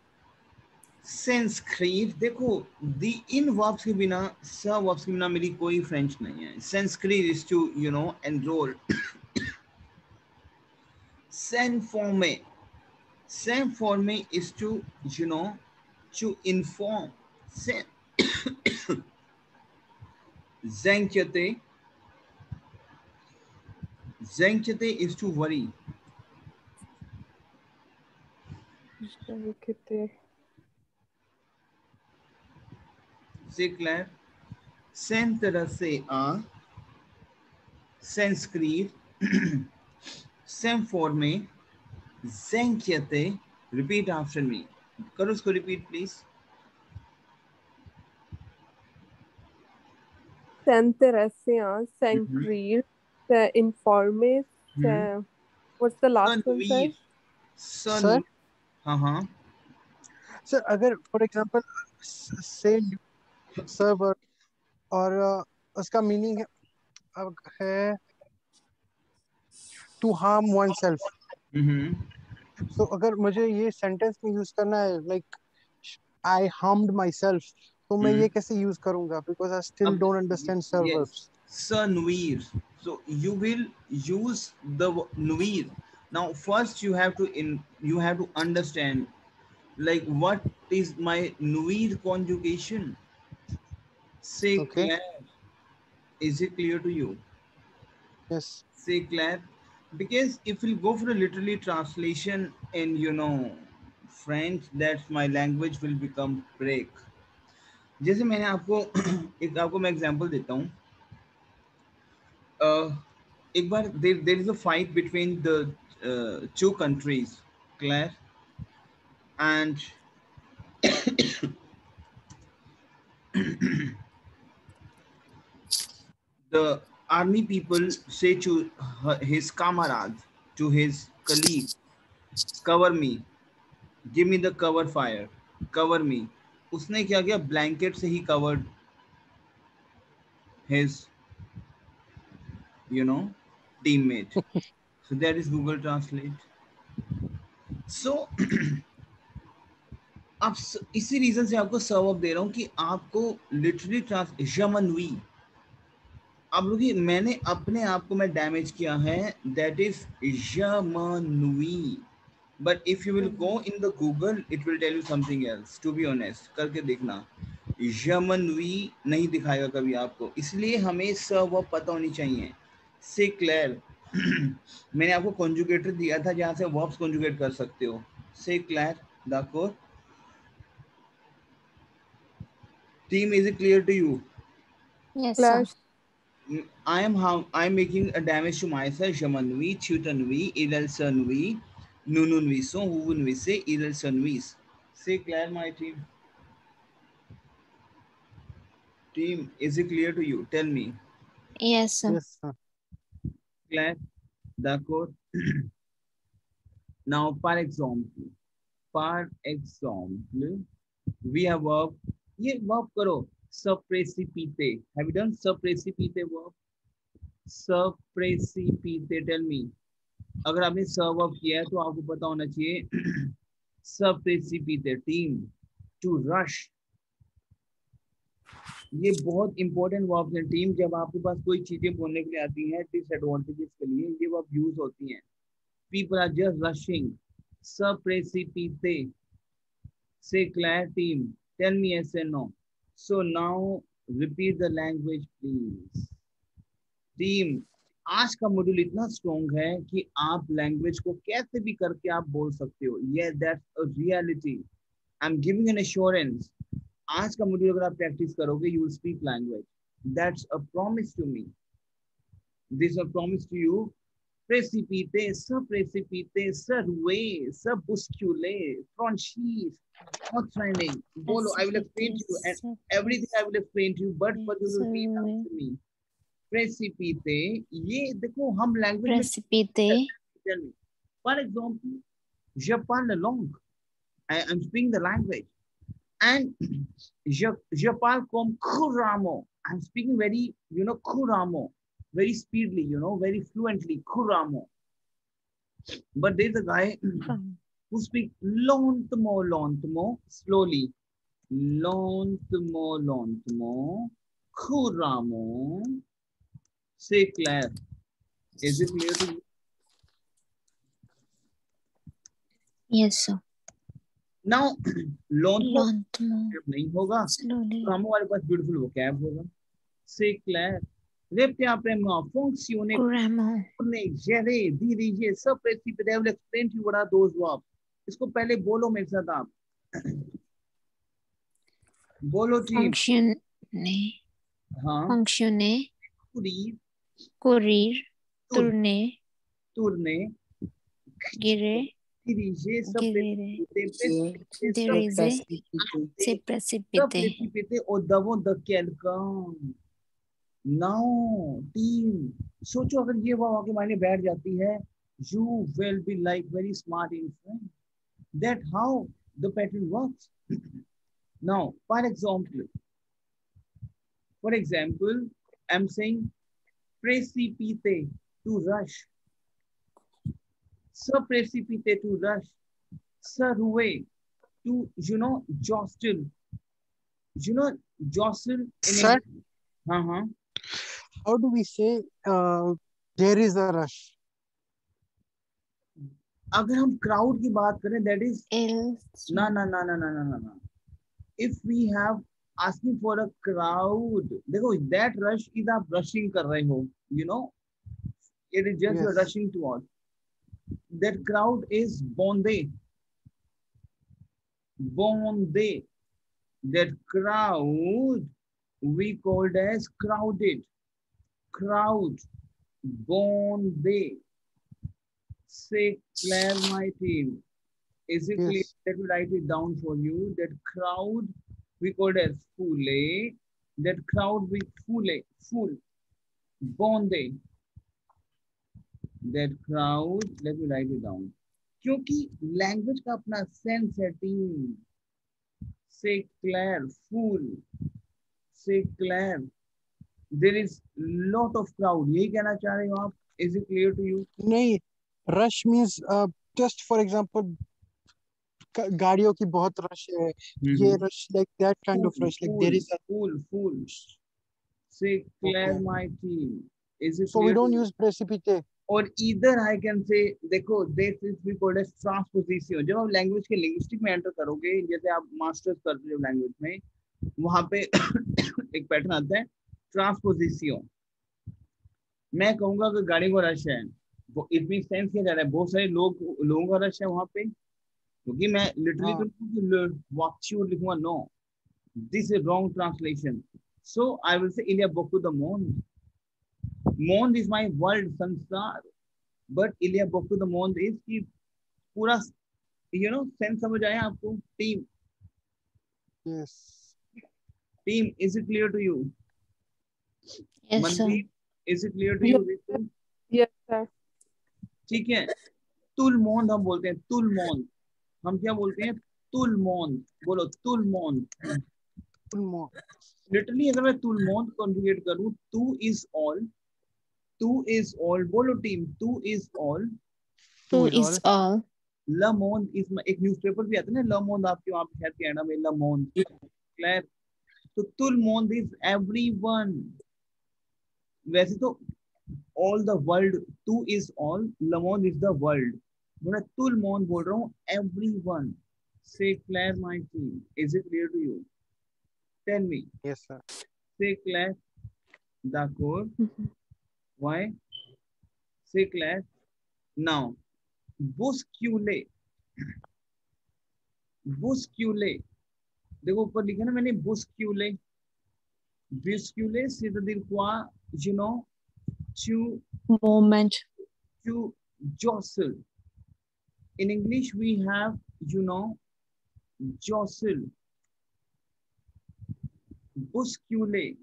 संस्कृत. देखो the in verbs के बिना, सब verbs के बिना मेरी कोई फ्रेंच नहीं है. Sanskrit is to enroll. Send forme is to to inform. Zankyate is to worry. Say Claire. Sen तरह से Sanskrit. Sem forme. Zankyate. Repeat after me. करो उसको repeat please. Sancreed, informe, what's the last one, sir? Sir? हाँ. Sir, अगर for example say server और उसका meaning है to harm oneself. Mm-hmm. So अगर मुझे ये सेंटेंस में यूज करना है like I harmed myself, तो मैं ये कैसे यूज करूंगा? Because I still अब don't understand sir yes, verbs. sir nuir. So you will use the nuir. Now first you have to you have to understand like what is my nuir conjugation. Say Okay. Claire, is it clear to you? Yes. Say Claire, because if we go for a literally translation in French, that's my language will become break. जैसे मैंने आपको आपको मैं example देता हूँ. एक बार there is a fight between the two countries, Claire, and the army people say to his comrades, to his colleague, cover me, give me the cover fire, cover me. उसने क्या किया, ब्लैंकेट से ही covered his teammate. So that is Google Translate. So आप इसी reason से आपको सर्व up दे रहा हूं कि आपको लिटरली जमनवी. अब लोग मैंने अपने आप को मैं डैमेज किया है, दैट इज जमनवी. But if you will go in the Google it will tell you something else. To be honest करके देखना, जमनवी नहीं दिखाएगा कभी आपको. इसलिए हमें सर्व अप पता होनी चाहिए. से क्लेयर मैंने आपको कॉन्जुगेटर दिया था जहां से वर्ब्स कॉन्जुगेट कर सकते हो. से clear दाको. Team, is it clear to you? Yes, sir. Clash. I am making a damage to myself. Shamanvi, Chutanvi, Ilal Sanvi, Nununvi. So who will we say Ilal Sanvis? Say clear, my team. Team, is it clear to you? Tell me. Yes, sir. Yes, sir. Clear? D'accord. Now, par example, we have verb. ये verb करो. Subprecipite. Have you done subprecipite verb? Subprecipite. Tell me. अगर आपने सर्व up किया है तो आपको पता होना चाहिए. सबप्रेसिपिटे, टीम, टू रश. ये बहुत इंपॉर्टेंट वर्ब्स हैं. टीम, जब आपके पास कोई चीजें बोलने के लिए आती हैं डिसएडवांटेजेस के लिए, ये वर्ब यूज होती हैं. People are just rushing. सबप्रेसिपिटे. से क्लियर team. Tell me yes and no. So now repeat the language please. Team, आज का मॉड्यूल इतना स्ट्रॉन्ग है कि आप लैंग्वेज को कैसे भी करके आप बोल सकते हो. ये that's a reality. I am giving an assurance. आज का मॉड्यूल अगर आप प्रैक्टिस करोगे you will speak language. That's a promise to me. This a promise to you. प्रेसिपिटे, सबप्रेसिपिटे, सरवे, सबुस्क्यूले, फ्रॉन्चीज, not training. Bolo, I will explain to you and everything I will explain to you, but for you to repeat after me. Precipite, ये देखो हम language में. Precipite. For example, je parle la langue, I am speaking the language, and je parle comme couramment. I'm speaking very couramment, very speedily, very fluently, couramment. But there's a guy who speaks lentement, slowly, lentement, couramment. Say Claire. Is it clear to you? Yes, sir. Now, Lentement. नहीं होगा. Slowly. तो हमारे पास beautiful vocab होगा. Say Claire. Funzione, Grammar. gere, dirige, subprecipite. I will explain to you what are those verbs. इसको पहले बोलो मेरे साथ आप. बोलो टीम. Fonctionner. हाँ. Fonctionner. Courir, Courir. Tourner. tourner, Girer. diriger, Girer. subprecipite, Diriger. Se précipiter. subprecipite au-devant de quelqu'un. Now, team, सोचो अगर ये वर्ब आपके मायने बैठ जाती है, you will be like very smart in French. That how the pattern works. Now, for example, I'm saying precipite, to rush. Se precipitate to rush. Se ruer to, jostle. Jostle in Sir, English. हाँ. how do we say there is a rush? अगर हम crowd की बात करें, that is Else. ना. If we have asking for a crowd, देखो that rush is आप rushing कर रहे हो, it is just you're Yes. rushing towards. That crowd is bondé. That crowd we called as crowded. Crowd. Bondé. Say Claire, my team. Is it clear? Yes. Let me write it down for you. That crowd we called as foule. That crowd we full. Bondé. That crowd, let me write it down. क्योंकि language का अपना sense है team. Say Claire, full. Say Claire. There is lot of crowd. यही कहना चाह रहे हो आप? Is it clear to you? नहीं, rush means just for example गाड़ियों की बहुत रश है. ये rush like that kind of rush, like there is a full. Say Claire, my team. Is it so we clear don't to you? use precipitate. और इधर आई can say देखो this is we called as transposition. जब आप language के linguistic में enter करोगे, जैसे आप मास्टर्स करते हो लैंग्वेज में, वहां पे एक पैटर्न आता है ट्रांसपोजिशन. मैं कहूंगा कि गाड़ी को रश है, वो इट मीन सेंस क्या जा रहा है, बहुत सारे लोगों का रश है वहां पे, क्योंकि मैं लिटरली तो वॉक्चू लिखूंगा. No, this is wrong translation. So I will say इलिया बोकू द मोंड. मोंड इज माय वर्ल्ड, संसार. बट इलिया बोकू द मोंड इज की पूरा सेंस समझ आया आपको? Team. Yes. Team, is it clear to you? Yes, sir. Mandeep, is it clear to you? Ritu, Yes, sir. ठीक है. तुलमोंद हम बोलते हैं. तुलमोंद हम क्या बोलते हैं? तुलमोंद. बोलो तुलमोंद. लिटरली अगर मैं तुलमोंद कॉन्जुगेट करूं, टू इज ऑल. टू इज ऑल. बोलो टीम, टू is all. Two is all. लमोंद इज, एक न्यूज़पेपर भी आता है ना लमोंद, आपके वहां पे कनाडा में लमोंद. क्लियर? तो तुलमोंद इज एवरीवन. वैसे तो ऑल द वर्ल्ड, टू इज ऑल, लमोंद इज द वर्ल्ड. मैं तुलमोंद बोल रहा हूँ एवरीवन. से clear my team? Is it clear to you? Tell me. Yes, sir. से क्लियर? d'accord. Why? C'est clair. Now, bousculer. Bousculer. देखो ऊपर लिखा ना मैंने bousculer. Bousculer, c'est-à-dire quoi? Moment. To jostle. In English, we have, jostle. Bousculer.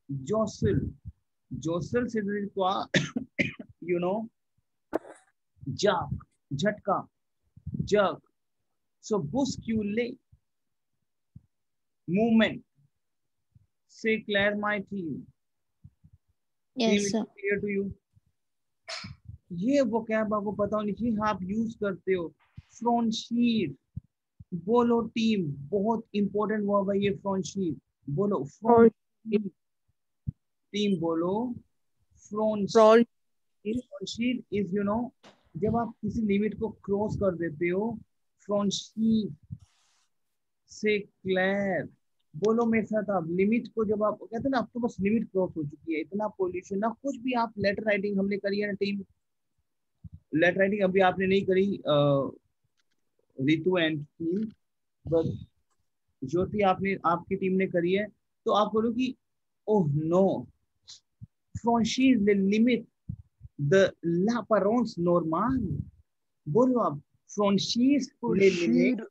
Jostle. Jostle, c'est-à-dire quoi? Jerk, झटका, jerk. So bousculer, movement. Say Claire, my team. Yes, sir. Clear to you? ये वो क्या आपको पता होनी चाहिए. आप use करते हो फ्रॉन्शीर. बोलो टीम, बहुत इंपॉर्टेंट वर्ब है ये फ्रॉन्शीर. बोलो फ्रॉन्शीर. टीम बोलो फ्रॉन्शीर. फ्रॉन्शीर इज जब आप किसी लिमिट को क्रॉस कर देते हो. फ्रॉन्शीर. से क्लियर. बोलो मेरे साथ आप. लिमिट को जब आप कहते हैं ना, अब तो बस लिमिट क्रॉस हो चुकी है, इतना पोल्यूशन ना कुछ भी. आप लेटर राइटिंग हमने करी है ना टीम. लेटर राइटिंग अभी आपने नहीं करी रितु एंड टीम, बट ज्योति आपने, आपकी टीम ने करी है. तो आप बोलो कि ओह नो, फ्रॉन्शीर ले लिमिट द l'apparence normale. बोलो आप. फ्रॉन्शीर ले limit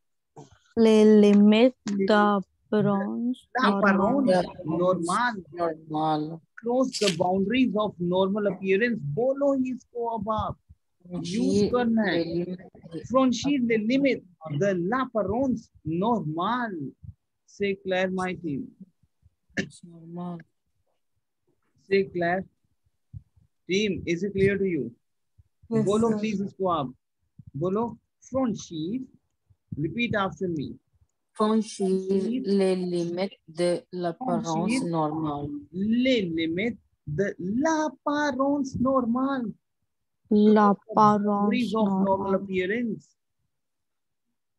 Limit the bronze l'apparence normal. normale. Close the boundaries of normal appearance. बोलो इसको अब आप यूज करना है. फ्रॉन्शीर ले limit the l'apparence normale. Say Claire, my team. Say Claire. Team, is it clear to you? Yes, बोलो sir. Please इसको आप बोलो franchir. Repeat after me. Franchir les limites de l'apparence Franchir normale. les limites de l'apparence normale. L'apparence Boundaries of normal normale. appearance.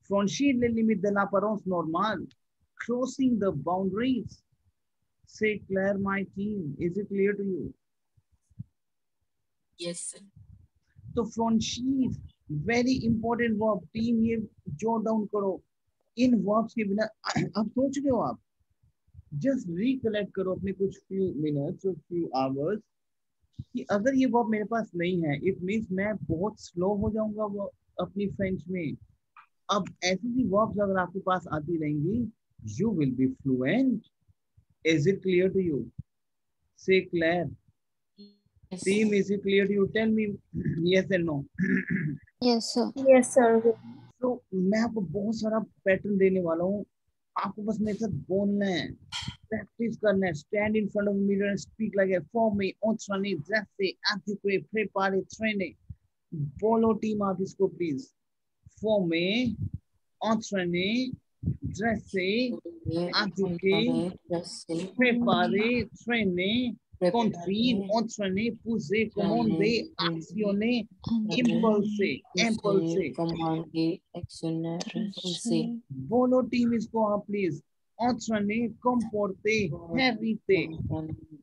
Franchir les limites de l'apparence normale. Crossing the boundaries. Say Claire, my team. Is it clear to you? Yes, sir. तो फ्रंटशीट very important verb team ये जोट down करो इन verbs के बिना अब सोच रहे हो आप जस्ट रिकलेक्ट करो अपने कुछ फ्यू मिनट्स और फ्यू आवर्स कि अगर ये वर्ब मेरे पास नहीं है इट मींस मैं बहुत स्लो हो जाऊंगा वो अपनी फ्रेंच में अब ऐसी सी वर्ब्स अगर आपके पास आती रहेंगी you will be fluent is it clear to you से क्लियर Yes. Team is it clear to you tell me yes and no Yes, sir. Yes, sir. तो मैं आपको बहुत सारा पैटर्न देने वाला हूँ आपको बस मेरे साथ बोलना है प्रैक्टिस करना है stand in front of mirror and speak like a form में ऑनट्राने ड्रेसे एजुके प्रिपेरे ट्रेने बोलो टीम आप इसको प्लीज फॉर्म में ऑनट्राने ड्रेसे एजुके प्रिपेरे ट्रेने construir, entraîner, pousser, commander, actionner, impulser, impulser. Commander, actionner, impulser. बोलो टीम इसको आप please entraîner, comporter, hériter.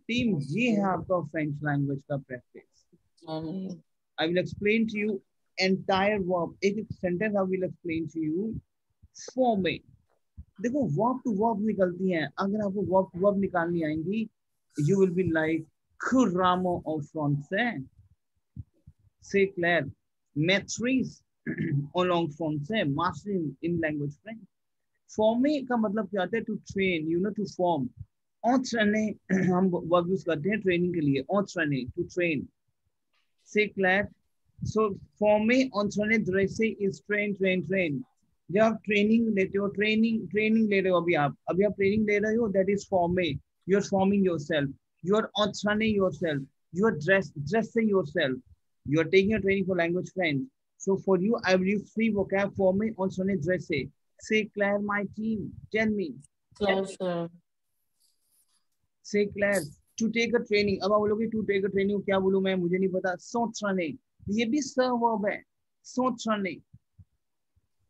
Team ये है आपका फ्रेंच लैंग्वेज का practice I will explain to you entire verb. एक sentence I will explain to you. Former. देखो verb to verb निकलती हैं अगर आपको verb to verb निकालनी आएंगी you will be like Curamo en français. C'est clair. Maîtrise en langue française, master in language French. Former का मतलब क्या होता है to train, you know to form. Entraîner हम वर्ब यूज करते हैं ट्रेनिंग के लिए entraîner to train. C'est clair. So former entraîner dresser is train. जब आप ट्रेनिंग लेते हो ट्रेनिंग ले रहे हो अभी आप ट्रेनिंग ले रहे हो that is former. You're forming yourself. You're entraîning yourself. You're dressing yourself. You're taking a training for language French. So for you, I will use three vocab former, entraîner, dresser. Say Claire, my team. Tell me. Claire, sir. Say Claire. To take a training. अब आप बोलोगे to take a training क्या बोलूँ मैं मुझे नहीं पता. S'entraîner. ये भी verb है. S'entraîner.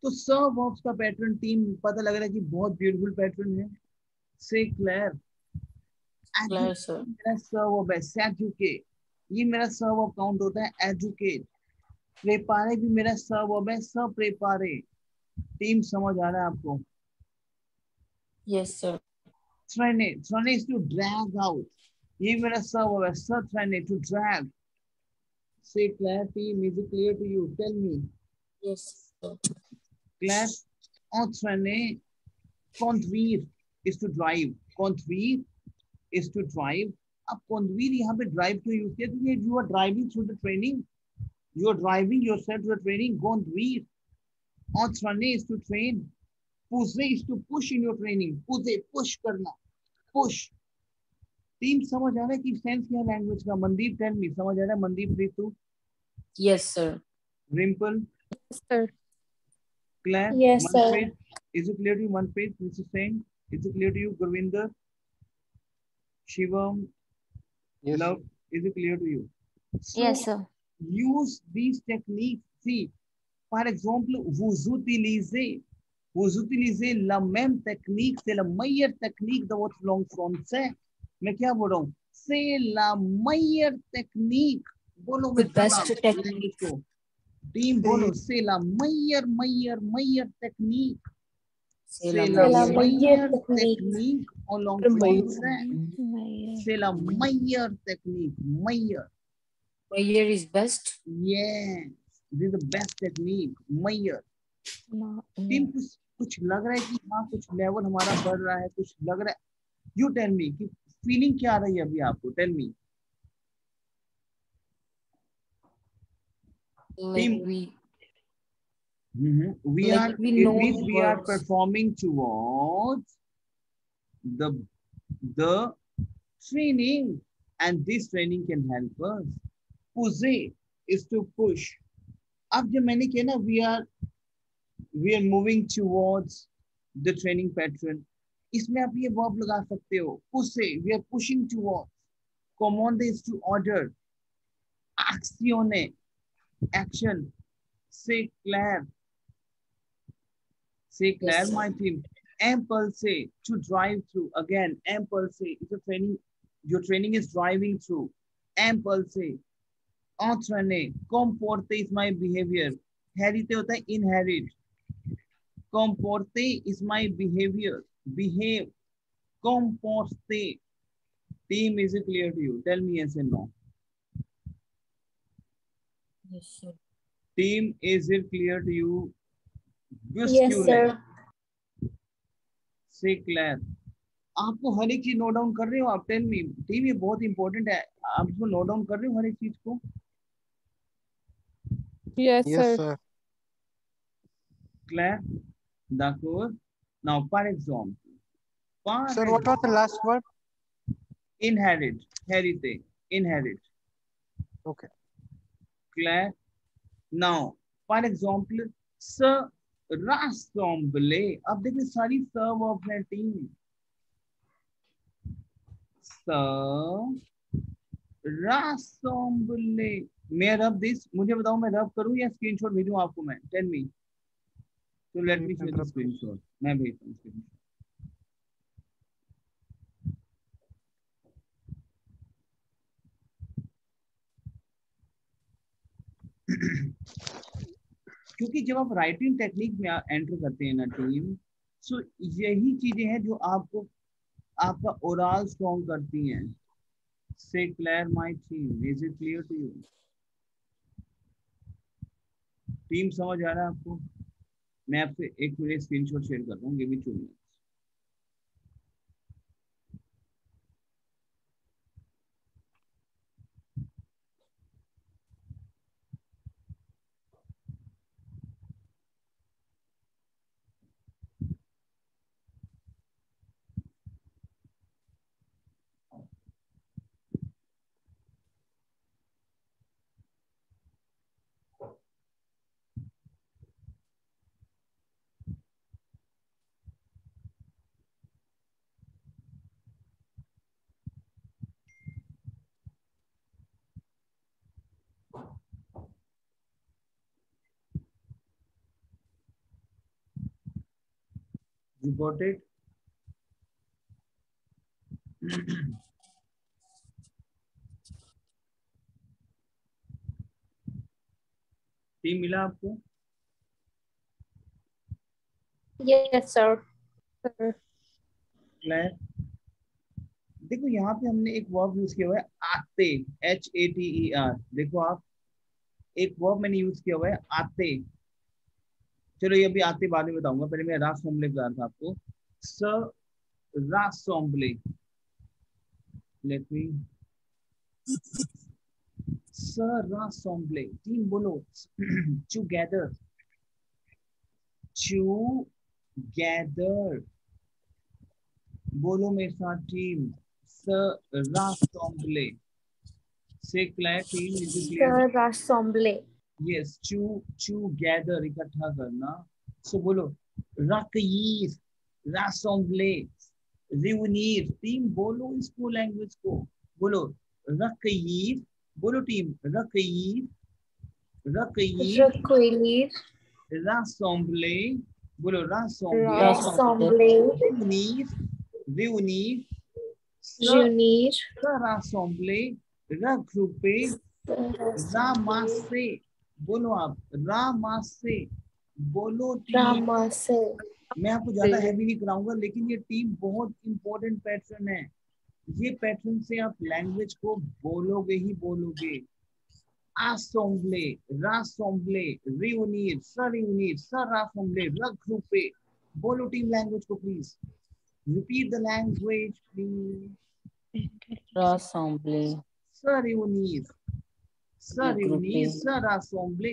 तो verbs का पैटर्न टीम पता लग रहा है कि बहुत ब्यूटीफुल पैटर्न है. Say Claire. Claire, sir. मेरा verb है educate. ये मेरा verb काउंट होता है educate. Prepare भी मेरा verb है prepare. टीम समझ आ रहा है आपको? Yes, sir. Trainer is to drag out. ये मेरा verb है trainer to drag. Say Claire, team, is it clear to you? Tell me. Yes, sir. Claire, entraîner, conduire is to drive. Conduire is to drive. अब conduire यहाँ पे drive to use किया क्योंकि you are driving through the training. You are driving yourself to the training. Conduire. Entraîner is to train. Pousser is to push in your training. Pousser, push करना. Push. Team समझ आ रहा है कि sense क्या language का? Mandeep tell me समझ आ रहा है? Mandeep Pritu. Yes, sir. Rimple. Yes, sir. Claire. Yes, sir. Manpreet. Is it clear to you? Manpreet, this is saying. Is it clear to you? Gurvinder. Shivam. Yes. Love. Is it clear to you? So, Yes, sir. use these techniques. See, par exemple, vous utilisez la même technique, c'est la meilleure technique de votre langue française. मैं क्या बोल रहा हूँ? C'est la meilleure technique. बोलो The best technique. Team बोलो, c'est la meilleure technique. C'est C'est la la meilleure meilleure technique en langue française. C'est la meilleure technique. Meilleure. Meilleur is best. Yes. This is the best technique. Meilleure. Team कुछ लग रहा है कि हाँ कुछ level हमारा बढ़ रहा है, कुछ लग रहा है. You tell me कि फीलिंग क्या आ रही है अभी आपको? Tell me. Like we like are. we It know means the we are words. performing towards the training, and this training can help us. Pousser. is to push. अब जब मैंने किया ना we are moving towards the training pattern, इसमें आप ये verb लगा सकते हो. Push से we are pushing towards. Command is to order. Actione, action. Say Claire. Say Claire, Yes, my team. Impulse, to drive through. Again, impulse is a training. Your training is driving through. Impulse. Entraîner. Comporte is my behavior. Herite होता है inherit. Comporte is my behavior. Behave. Comporte. Team, is it clear to you? Tell me yes and no. yes, sir. Team, is it clear to you? Yes, sir. Say Claire. आपको हर एक चीज note down कर रहे हो आप? Tell me. Team, ये बहुत important है. आप इसको नोट डाउन कर रहे हो हर एक चीज को? Yes, Yes, sir. sir. Claire, d'accord. Now, par exemple, Sir, what was the last word? inherit, hérité, inherit. Okay. Claire. Now, par exemple, se rassembler. अब देखिए सारी स वर्ब है टीम. Se rassembler. मैं रब दिस, मुझे बताओ मैं रब करूं या स्क्रीनशॉट भेजूं आपको मैं? Tell me. So let me share the screenshot. मैं भेजता हूँ screenshot. क्योंकि जब आप राइटिंग टेक्निक में एंटर करते हैं ना टीम, सो यही चीजें हैं जो आपको आपका ओरल स्ट्रॉन्ग करती हैं. Say clear my team, is it clear to you? Team समझ आ रहा है आपको? मैं आपसे एक मिनट स्क्रीनशॉट शेयर कर रहा हूँ. Give me 2 minutes. You got it? Team मिला आपको? Yes, sir. Sir. क्लियर. देखो यहाँ पे हमने एक वर्ब यूज किया हुआ है आते, HATER. देखो आप, एक वर्ब मैंने यूज किया हुआ है आते. चलो ये भी आते बाद में बताऊंगा, पहले मैं रासोम्बले बता रहा था आपको. स रासोम्बले. Let me. स रासोम्बले. टीम बोलो. टुगेदर. टुगेदर. बोलो मेरे साथ टीम. स रासोम्बले. से क्लियर team, is it clear? Sir, rassemble. Yes. Together, इकट्ठा करना. सो बोलो रकीर, रासोम्बले, रियूनिर. टीम बोलो इसको, लैंग्वेज को बोलो. रकीर. बोलो टीम. रकीर, रकीर. Recueillir. रासोम्बले. बोलो रासोम्बले. Rassemble. रियूनिर, रियूनिर. Réunir. रासोम्बले. regrouper. रामासे. बोलो आप. रामासे. बोलो टीम. Ramasser. मैं आपको ज्यादा हैवी नहीं कराऊंगा, लेकिन ये टीम बहुत इंपॉर्टेंट पैटर्न है. ये पैटर्न से आप लैंग्वेज को बोलोगे ही बोलोगे. आसोम्बले, रासोम्बले, रियूनिर, सरियूनिर, सरासोम्बले, रग्रुपे. बोलो टीम लैंग्वेज को please. Repeat the language please. Rassemble, सरियूनिर, सरियूनिर, regrouper, सरासोम्बले,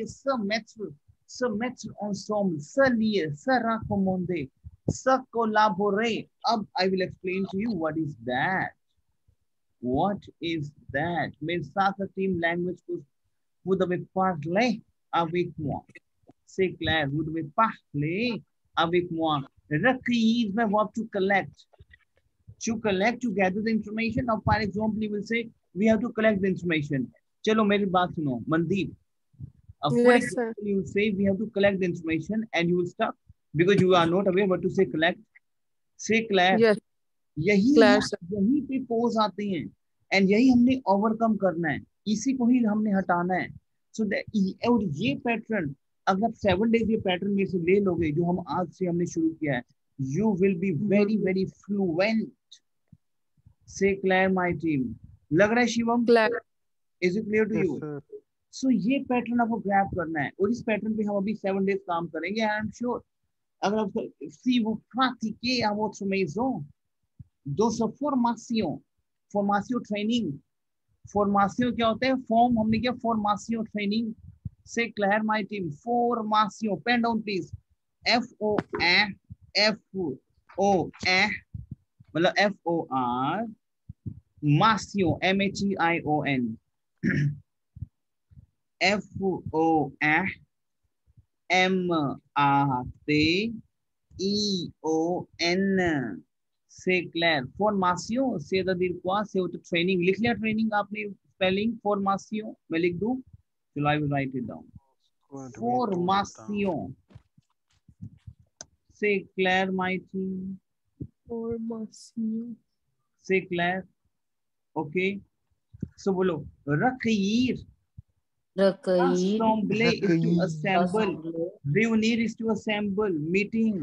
se mettre ensemble, se lier, se raccommander, se collaborer. Ab I will explain to you what is that. What is that? मेरे साथ team language को Vous devez parler avec moi. C'est clair. Vous devez parler avec moi. Recueillir is my verb to collect. To collect, to gather the information. Now, for example, you will say, we have to collect the information. चलो मेरी बात सुनो, Mandeep. For Yes, sir. example, you will say, we have to collect the information, and you will stop because you are not aware what to say collect. Say Claire. Yes, यही Claire, sir. यही पे pose आते हैं and यही हमने overcome करना है, इसी को ही हमने हटाना है. सो और ये पैटर्न अगर 7 डेज ये पैटर्न मेरे से ले लोगे जो हम आज से हमने शुरू किया है, you will be very very fluent. Say clear my team. लग रहा है Shivam? Claire. Is it clear to Yes, you? sir. सो ये पैटर्न आपको ग्रैब करना है और इस पैटर्न पे हम अभी 7 डेज काम करेंगे. आई एम श्योर अगर आप si vous pratiquez à votre maison dans sa formation, formation training, formation क्या होता है? फॉर्म हमने क्या? formation training. Say clear my team. formation, pen down please. FOR मतलब FOR Massion, MATION. FORMATION. से क्लियर. फॉर्मासियो से दीर्घ से तो ट्रेनिंग. लिख लिया ट्रेनिंग आपने? स्पेलिंग फॉर्मासियो मैं लिख दूं? चलो I will write it down. फॉर्मासियो. से क्लियर माय टीम. Formation. से क्लियर. ओके सो बोलो. रखीर. recueillir, Assembly is to Recueillir. assemble. rassembler, Reunir is to assemble. Meeting.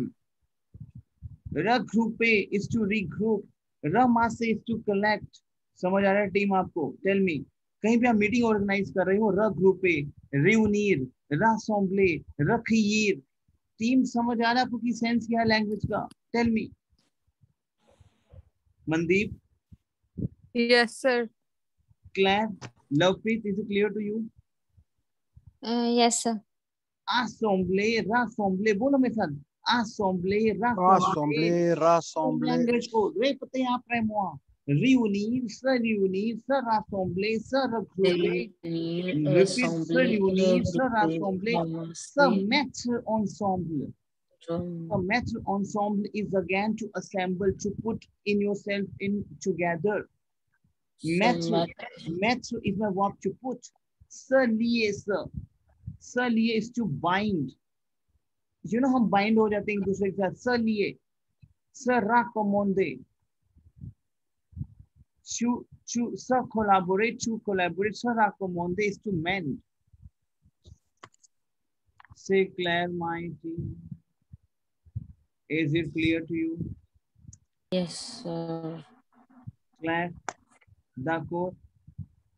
Regrouper is to regroup. Ramasse is to collect. समझ आ रहा है टीम आपको? Tell me. कहीं भी आप मीटिंग ऑर्गेनाइज कर रहे हो, regrouper, reunir, rassembler, recueillir. Team समझ आ रहा है आपको कि सेंस क्या है लैंग्वेज का? Tell me. Mandeep. Yes, sir. Claire. Lovepreet, is it clear to you? Yes, sir. Assembler, rassembler. बोलो मेरे साथ. Assembler, rassembler. Rassembler, rassembler. Language code. Répétez après moi. Réunir, se rassembler, se regrouper. réunir, Repeat, se rassembler, réunir, se regrouper, rassembler, se ramasser, mettre ensemble. Se mettre ensemble is again to assemble, to put in yourself in together. Mettre, mettre is my verb to put. Se lier, se lier is to bind. You know हम bind हो जाते हैं एक दूसरे के साथ. Se lier, se raccommander. Se collaborate, to collaborate, se raccommander is to mend. Say Claire, my team. Is it clear to you? yes, sir. Claire, d'accord.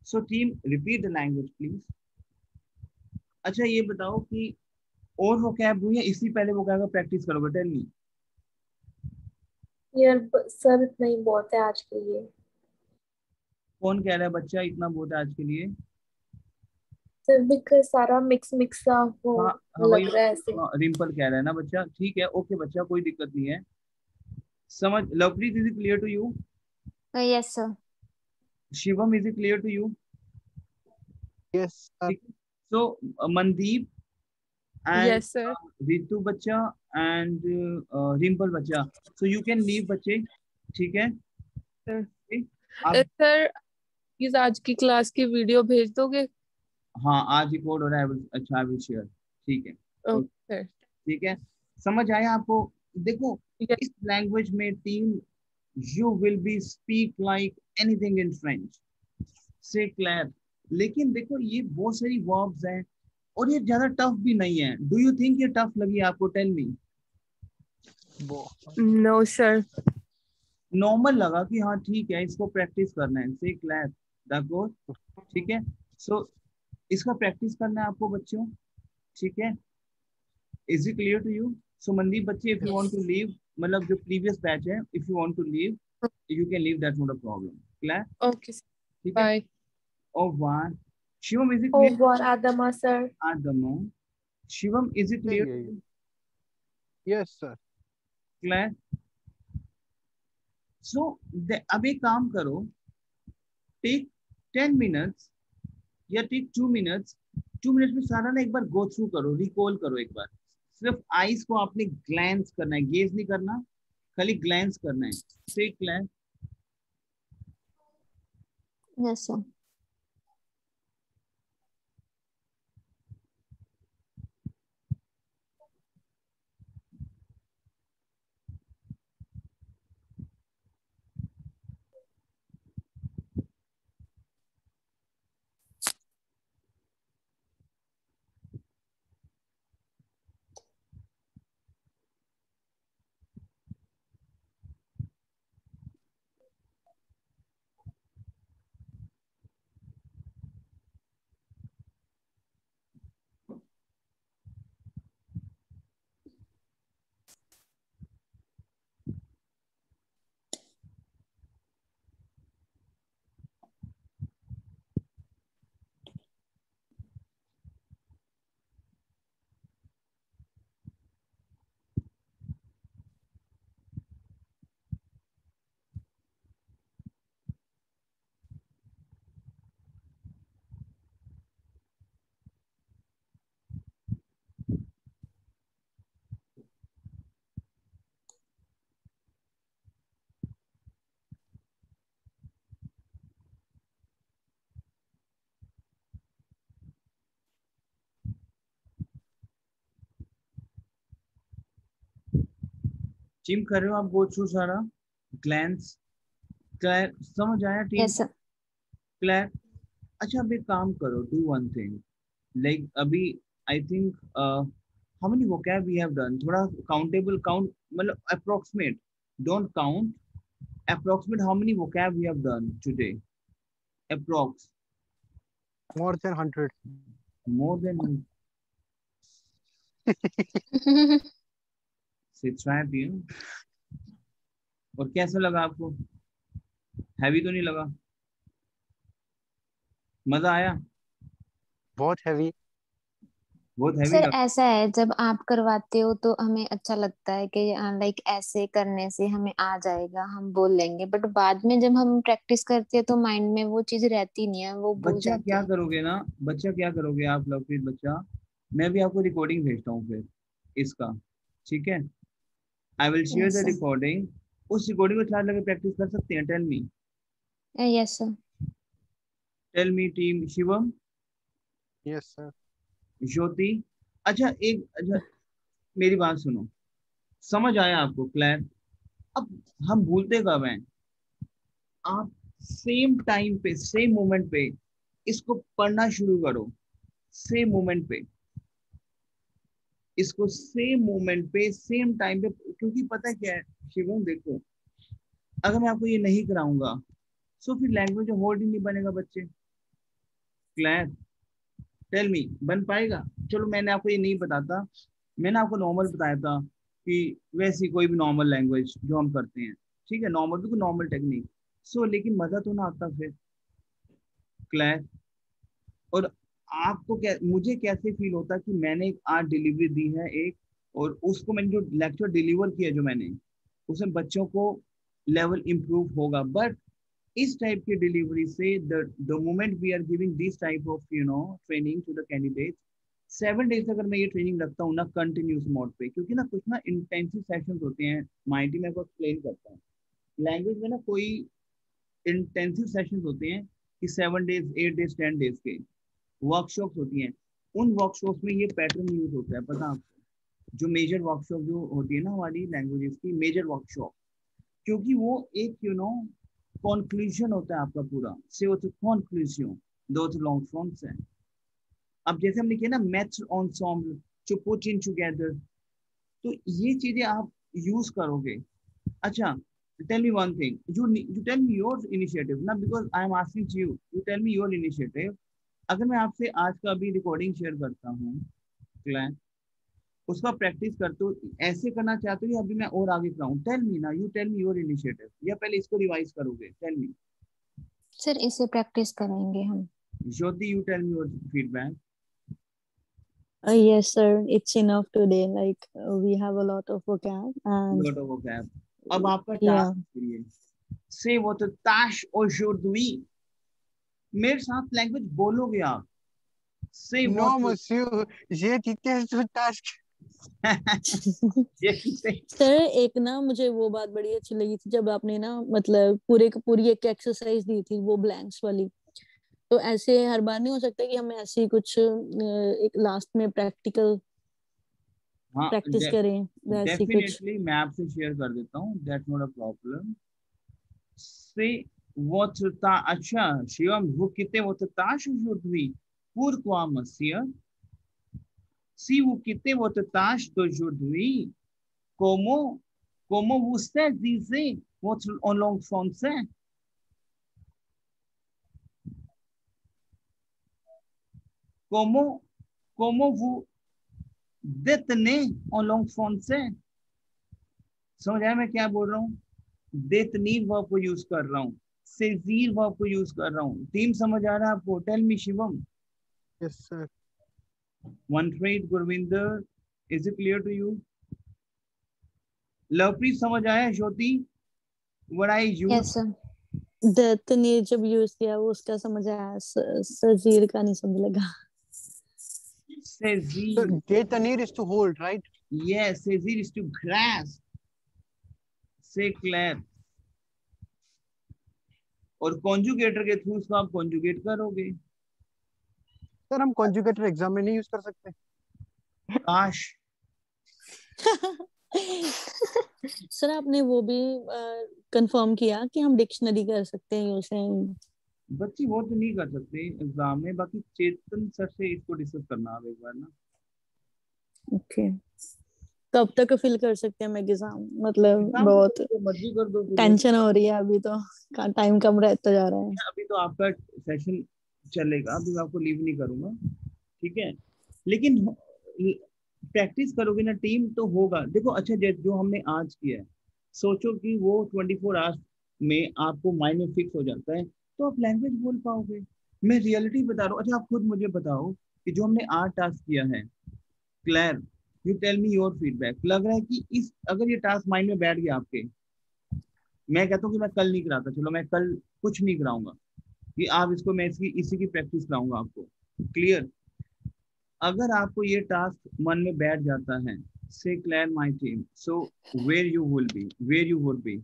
So team, repeat the language, please. अच्छा ये बताओ कि और vocabulary है इससे पहले vocabulary practice करोगे? Tell me. यार सर इतना ही बहुत है आज के लिए. कौन कह रहा है बच्चा इतना बहुत है आज के लिए? सर बिकॉज सारा मिक्स सा हो हाँ वही लग रहा है ऐसे. रिम्पल कह रहा है ना बच्चा. ठीक है, ओके बच्चा, कोई दिक्कत नहीं है. समझ. Lovepreet, is it clear to you? Yes, sir. Shivam, is it clear to you? Yes, sir. So Mandeep and Yes, sir. Ritu बच्चा and Rimpal बच्चा. So you can leave बच्चे. ठीक है? Sir. Okay? आप सर प्लीज आज की क्लास की video भेज दोगे? हाँ आज रिकॉर्ड हो रहा है. अच्छा आई विल शेयर. ठीक है. ओके. ठीक है, समझ आया आपको? देखो इस लैंग्वेज में team you will B speak like anything in French. से क्लियर. लेकिन देखो ये बहुत सारी वर्ब्स हैं और ये ज्यादा टफ भी नहीं है. डू यू थिंक ये टफ लगी आपको? Tell me. No sir. Normal लगा कि हाँ ठीक है इसको प्रैक्टिस करना है. Say clear. देखो ठीक है. सो इसका प्रैक्टिस करना है आपको बच्चों. ठीक है. Is it clear to you? So Mandeep बच्चे, if you want to leave, मतलब जो प्रीवियस बैच है, if you want to leave you can leave, that's not a problem. Clear? Okay. ठीक है. Bye. Au revoir. Shivam, is it Au clear? revoir, Adama sir. Adamo. Shivam, is it clear? Yeah. Yes, sir. Clear? So, अब एक काम करो, take 10 minutes, या take 2 minutes, 2 minutes में सारा ना एक बार गो थ्रू करो, रिकॉल करो एक बार। सिर्फ आईज को आपने ग्लैंस करना है, गेज नहीं करना, खाली ग्लैंस करना है। से ग्लैंस। Yes, sir. जिम कर रहे हो आप, गो थ्रू सारा ग्लैंस। क्लैर समझ आया टीम? Yes, sir. क्लैर। अच्छा अब एक काम करो, डू वन थिंग, लाइक अभी I think how many vocab we have done, थोड़ा काउंटेबल काउंट, मतलब approximate, don't count, approximate how many vocab we have done today, approx, More than 100. more than, say try you know। और कैसा लगा आपको? Heavy तो नहीं लगा? मजा आया? बहुत heavy. बहुत हैवी सर लगा? ऐसा है, जब आप करवाते हो तो हमें अच्छा लगता है कि लाइक ऐसे करने से हमें आ जाएगा, हम बोल लेंगे, बट बाद में जब हम प्रैक्टिस करते हैं तो माइंड में वो चीज रहती नहीं है, वो भूल बच्चा जाते क्या हैं। करोगे ना, बच्चा क्या करोगे आप लवप्रीत बच्चा, मैं भी आपको रिकॉर्डिंग भेजता हूँ फिर इसका, ठीक है? I will share yes the sir. Recording. उस रिकॉर्डिंग को क्लास लगे प्रैक्टिस कर सकते हैं। Tell me, yes sir. Tell me team, Shivam, Yes, sir. Jyoti. अच्छा एक, अच्छा मेरी बात सुनो, समझ आया आपको क्लैर? अब हम भूलते कब हैं? आप सेम टाइम पे, सेम मोमेंट पे इसको पढ़ना शुरू करो, सेम मोमेंट पे इसको, सेम मोमेंट पे सेम टाइम पे। क्योंकि पता है क्या है शिवम, देखो अगर मैं आपको ये नहीं कराऊंगा तो फिर लैंग्वेज होल्ड ही नहीं बनेगा बच्चे। क्लैर, टेल मी, बन पाएगा? चलो मैंने आपको ये नहीं बताता, मैंने आपको नॉर्मल बताया था कि वैसी कोई भी नॉर्मल लैंग्वेज जो हम करते हैं, ठीक है, नॉर्मल, बिल्कुल नॉर्मल टेक्निक। सो लेकिन मजा तो ना आता फिर। क्लैर, और आपको क्या, मुझे कैसे फील होता कि मैंने एक आज डिलीवरी दी है एक, और उसको मैंने जो लेक्चर डिलीवर किया जो मैंने, उसमें बच्चों को लेवल इंप्रूव होगा। बट इस टाइप की डिलीवरी से the moment we are giving this type of training to the candidate, 7 days अगर मैं ये ट्रेनिंग रखता हूँ ना कंटिन्यूस मोड पे, क्योंकि ना कुछ ना इंटेंसिव सेशंस होते हैं, माइटी में आपको एक्सप्लेन करता हूँ, लैंग्वेज में ना कोई इंटेंसिव सेशंस होते हैं कि 7 डेज, 8 डेज, 10 डेज के वर्कशॉप होती हैं। उन वर्कशॉप में ये पैटर्न यूज होता है, पता आपको? जो मेजर वर्कशॉप जो होती है ना हमारी लैंग्वेजेस की मेजर वर्कशॉप, क्योंकि वो एक कॉन्क्लूजन होता है आपका पूरा, से वो कॉन्क्लूजन, दो लॉन्ग फॉर्म्स हैं। अब जैसे हमने किया ना maths ensemble, to put in together, तो ये चीजें आप यूज करोगे। अच्छा tell me one thing, you tell me your initiative ना, because I am asking to you, you tell me your initiative। अगर मैं आपसे आज का अभी रिकॉर्डिंग शेयर करता हूँ क्लाइंट, उसका प्रैक्टिस करते हो, ऐसे करना चाहते हो या अभी मैं और आगे कराऊं? टेल मी ना, you tell me your initiative, या पहले इसको रिवाइज करोगे? Tell me. सर इसे प्रैक्टिस करेंगे हम। Jyoti, you tell me your feedback. Yes, sir. It's enough today. Like we have a lot of vocab and lot of vocab. अब आपका yeah. Task है, से वो तो ताश और जोड़वी, मेरे साथ लैंग्वेज बोलोगे आप। से नो व्हाट मसियो, ये टीचर्स जो टास्क सर एक ना मुझे वो बात बड़ी अच्छी लगी थी जब आपने ना मतलब पूरे की पूरी एक एक्सरसाइज दी थी वो ब्लैंक्स वाली। तो ऐसे हर बार नहीं हो सकता कि हमें ऐसी कुछ एक लास्ट में प्रैक्टिकल हाँ प्रैक्टिस करें वैसी कुछ। डेफिनेटली मैं आपसे शेयर कर देता हूँ, दैट नॉट अ प्रॉब्लम। से what ta अच्छा शिवम वो कितने वो ताश जुड़वी pourquoi monsieur si vous quittez votre tâche d'aujourd'hui comment vous saisissez votre en langue française comment vous détenez en langue française। समझ आया मैं क्या बोल रहा हूँ? देतनी वर्ब को यूज कर रहा हूँ, सेजीर वर्ब को यूज कर रहा हूँ। टीम समझ आ रहा है आपको? Tell me Shivam. Yes sir. One trade Gurvinder, is it clear to you? Lovepreet समझ आया? Jyoti, what I use? Yes sir. Datt ने जब यूज किया वो उसका समझ आया, सजीर का नहीं समझ लगा। So Sezir, detenir is to hold, right? yes, sezir is to grasp. Say Claire. और कॉन्जुगेटर के थ्रू उसको आप कॉन्जुगेट करोगे। सर हम कॉन्जुगेटर एग्जाम में नहीं यूज कर सकते? काश। सर आपने वो भी कंफर्म किया कि हम डिक्शनरी कर सकते हैं यूज। बच्ची वो तो नहीं कर सकते एग्जाम में, बाकी चेतन सर से इसको डिस्कस करना आप एक बार ना। ओके कब तक फिल कर सकते हैं हम एग्जाम? मतलब एग्जाम बहुत तो मर्जी कर दो फिर। टेंशन हो रही है अभी तो, टाइम कम रहता जा रहा है। अभी तो आपका सेशन चलेगा, अभी मैं आपको लीव नहीं करूंगा, ठीक है? लेकिन प्रैक्टिस करोगे ना टीम तो होगा। देखो अच्छा जो हमने आज किया है, सोचो कि वो 24 आवर्स में आपको माइंड में फिक्स हो जाता है तो आप लैंग्वेज बोल पाओगे। मैं रियलिटी बता रहा हूँ। अच्छा आप खुद मुझे बताओ कि जो हमने 8 टास्क किया है, Claire you tell me your feedback. लग रहा है कि इस अगर ये टास्क माइंड में बैठ गया आपके, मैं कहता हूँ कि मैं कल नहीं कराता, चलो मैं कल कुछ नहीं कराऊंगा कि आप इसको, मैं इसकी इसी की प्रैक्टिस कराऊंगा आपको। क्लियर? अगर आपको ये टास्क मन में बैठ जाता है, say clear my team, so where you would be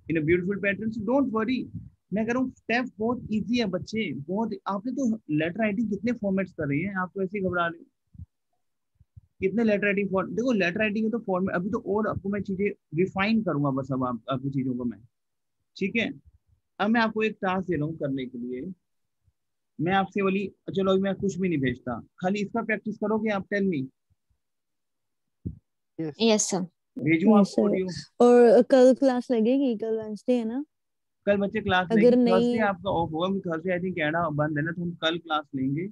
in a beautiful pattern, so don't worry. मैं कह रहा हूँ स्टेप बहुत इजी है बच्चे, बहुत। आपने तो लेटर राइटिंग कितने फॉर्मेट्स कर रही हैं, आप तो ऐसे ही घबरा रहे हो। कितने लेटर राइटिंग फॉर्म, देखो लेटर राइटिंग है तो फॉर्मेट, अभी तो और आपको मैं चीजें रिफाइन करूंगा बस। अब आपकी चीजों को मैं, ठीक है? अब मैं आपको एक टास्क दे रहा हूँ करने के लिए। मैं आपसे बोली चलो अभी मैं कुछ भी नहीं भेजता, खाली इसका प्रैक्टिस करोगे आप? Tell me. Yes yes sir. भेजूं यस आपको सर। ऑडियो? और कल क्लास लगेगी? कल वेंसडे है ना? कल बच्चे क्लास लेंगे, अगर थर्सडे नहीं, आपका ऑफ होगा क्योंकि थर्सडे आई थिंक कैनेडा बंद है ना, तो हम कल क्लास लेंगे।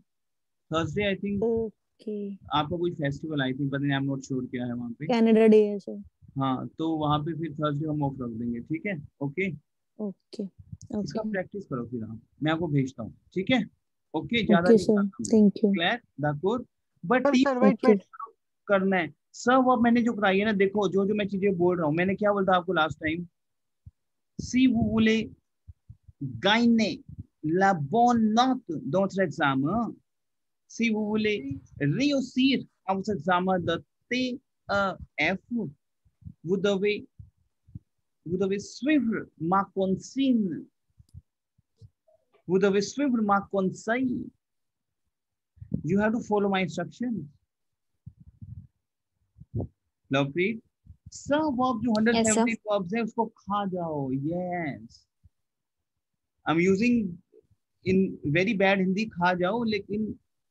थर्सडे आई थिंक ओके आपका कोई फेस्टिवल आई थिंक, पता नहीं, आई एम नॉट श्योर क्या है वहाँ पे। कनाडा डे है सर। हाँ तो वहाँ पे फिर थर्सडे हम ऑफ रख देंगे, ठीक है? ओके, ओके इसका ओके प्रैक्टिस करो फिर आप, मैं आपको भेजता हूँ, ठीक है? ओके, ज्यादा ओके नहीं सर, कराता मैं। Thank you. क्लियर दाकुर? But sir. Sir wait okay wait. करना है सब। अब मैंने जो कराई है ना, देखो जो जो मैं चीजें बोल रहा हूँ, मैंने क्या बोलता आपको last time? C vous voulez gagner la bonne note dans votre examen, si vous voulez réussir à votre examen de TEF, vous devez, vous devez suivre ma consigne, vous devez suivre ma conseil, you have to follow my instructions। Lovepreet, सब verb जो yes sir. 170 verbs है उसको खा जाओ। Yes, I am using in very bad Hindi, खा जाओ, लेकिन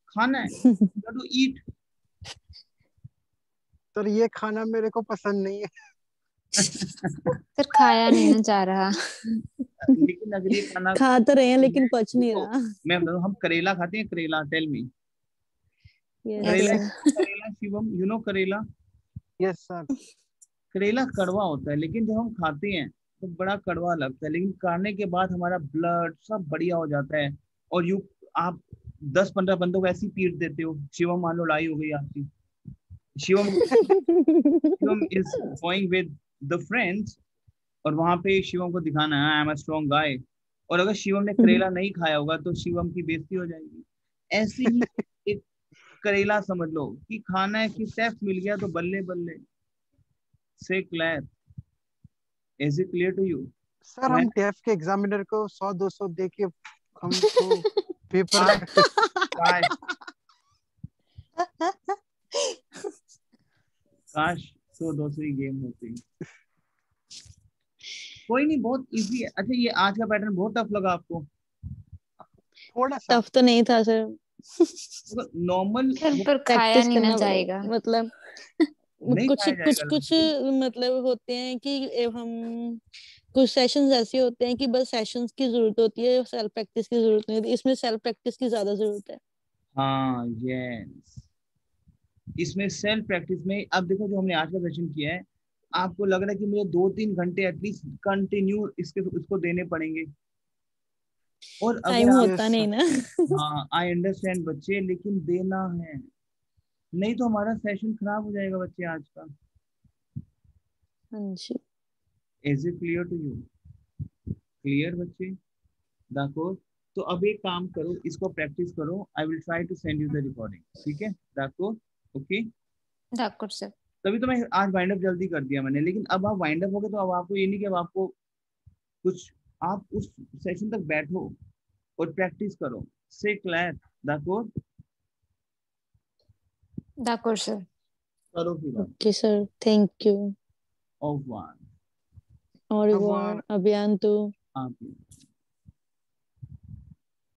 खाना है, टू ईट। सर ये खाना मेरे को पसंद नहीं है। सर खाया नहीं ना जा रहा। लेकिन अगर ये खाना खा तो रहे हैं लेकिन पच नहीं देखो, रहा। मैं बताऊं, हम करेला खाते हैं, करेला, टेल मी। यस यस करेला, सर। सर। करेला शिवम, यू नो करेला? Yes sir. करेला कड़वा होता है, लेकिन जब हम खाते हैं तो बड़ा कड़वा लगता है, लेकिन खाने के बाद हमारा ब्लड सब बढ़िया हो जाता है। और यू, आप 10-15 बंदों को ऐसी पीट देते हो। शिवम मान लो लाई हो गई आपकी, Shivam Shivam is going with the friends, और वहां पे शिवम को दिखाना है आई एम अ स्ट्रॉन्ग गाय, और अगर शिवम ने करेला नहीं खाया होगा तो शिवम की बेइज्जती हो जाएगी। ऐसे ही एक करेला समझ लो कि खाना है कि शेफ मिल गया तो बल्ले बल्ले। Say clear, is it clear to you? Sir तो है हम ना? टेफ के एग्जामिनर को 100-200 दे के हमको पेपर काश काश काश 100-200 ही गेम होती। कोई नहीं, बहुत इजी है। अच्छा, ये आज का पैटर्न बहुत टफ लगा आपको? थोड़ा सा। टफ तो नहीं था सर, नॉर्मल सर पर खाया प्रैक्टिस नहीं ना करना जाएगा। पड़ेगा मतलब। नहीं कुछ खाया कुछ जाएगा कुछ लड़की। मतलब होते हैं कि हम कुछ सेशंस ऐसे होते हैं कि बस सेशंस की जरूरत होती है, सेल्फ प्रैक्टिस की जरूरत नहीं होती, इसमें सेल्फ प्रैक्टिस की ज्यादा जरूरत है। हाँ यस, इसमें सेल्फ प्रैक्टिस में अब देखो जो हमने आज का सेशन किया है, आपको लग रहा है कि मुझे 2-3 घंटे एटलीस्ट कंटिन्यू इसको देने पड़ेंगे। और अगर टाइम आप, होता यस नहीं सर। ना। हाँ आई अंडरस्टैंड बच्चे, लेकिन देना है, नहीं तो हमारा सेशन खराब हो जाएगा बच्चे आज का। हाँ जी। Is it clear to you? Clear बच्चे? दाको, तो अब एक काम करो, इसको प्रैक्टिस करो। I will try to send you the recording, ठीक है दाको? ओके। ठाकुर सर। तभी तो मैं आज वाइंड अप जल्दी कर दिया मैंने, लेकिन अब आप वाइंड अप हो गए तो अब आपको ये नहीं कि अब आपको कुछ, आप उस सेशन तक बैठो और प्रैक्टिस करो। से क्लियर दाको? ठाकुर सर। करो फिर आप। Okay sir, thank you. Of one. और अब अभियान तो आप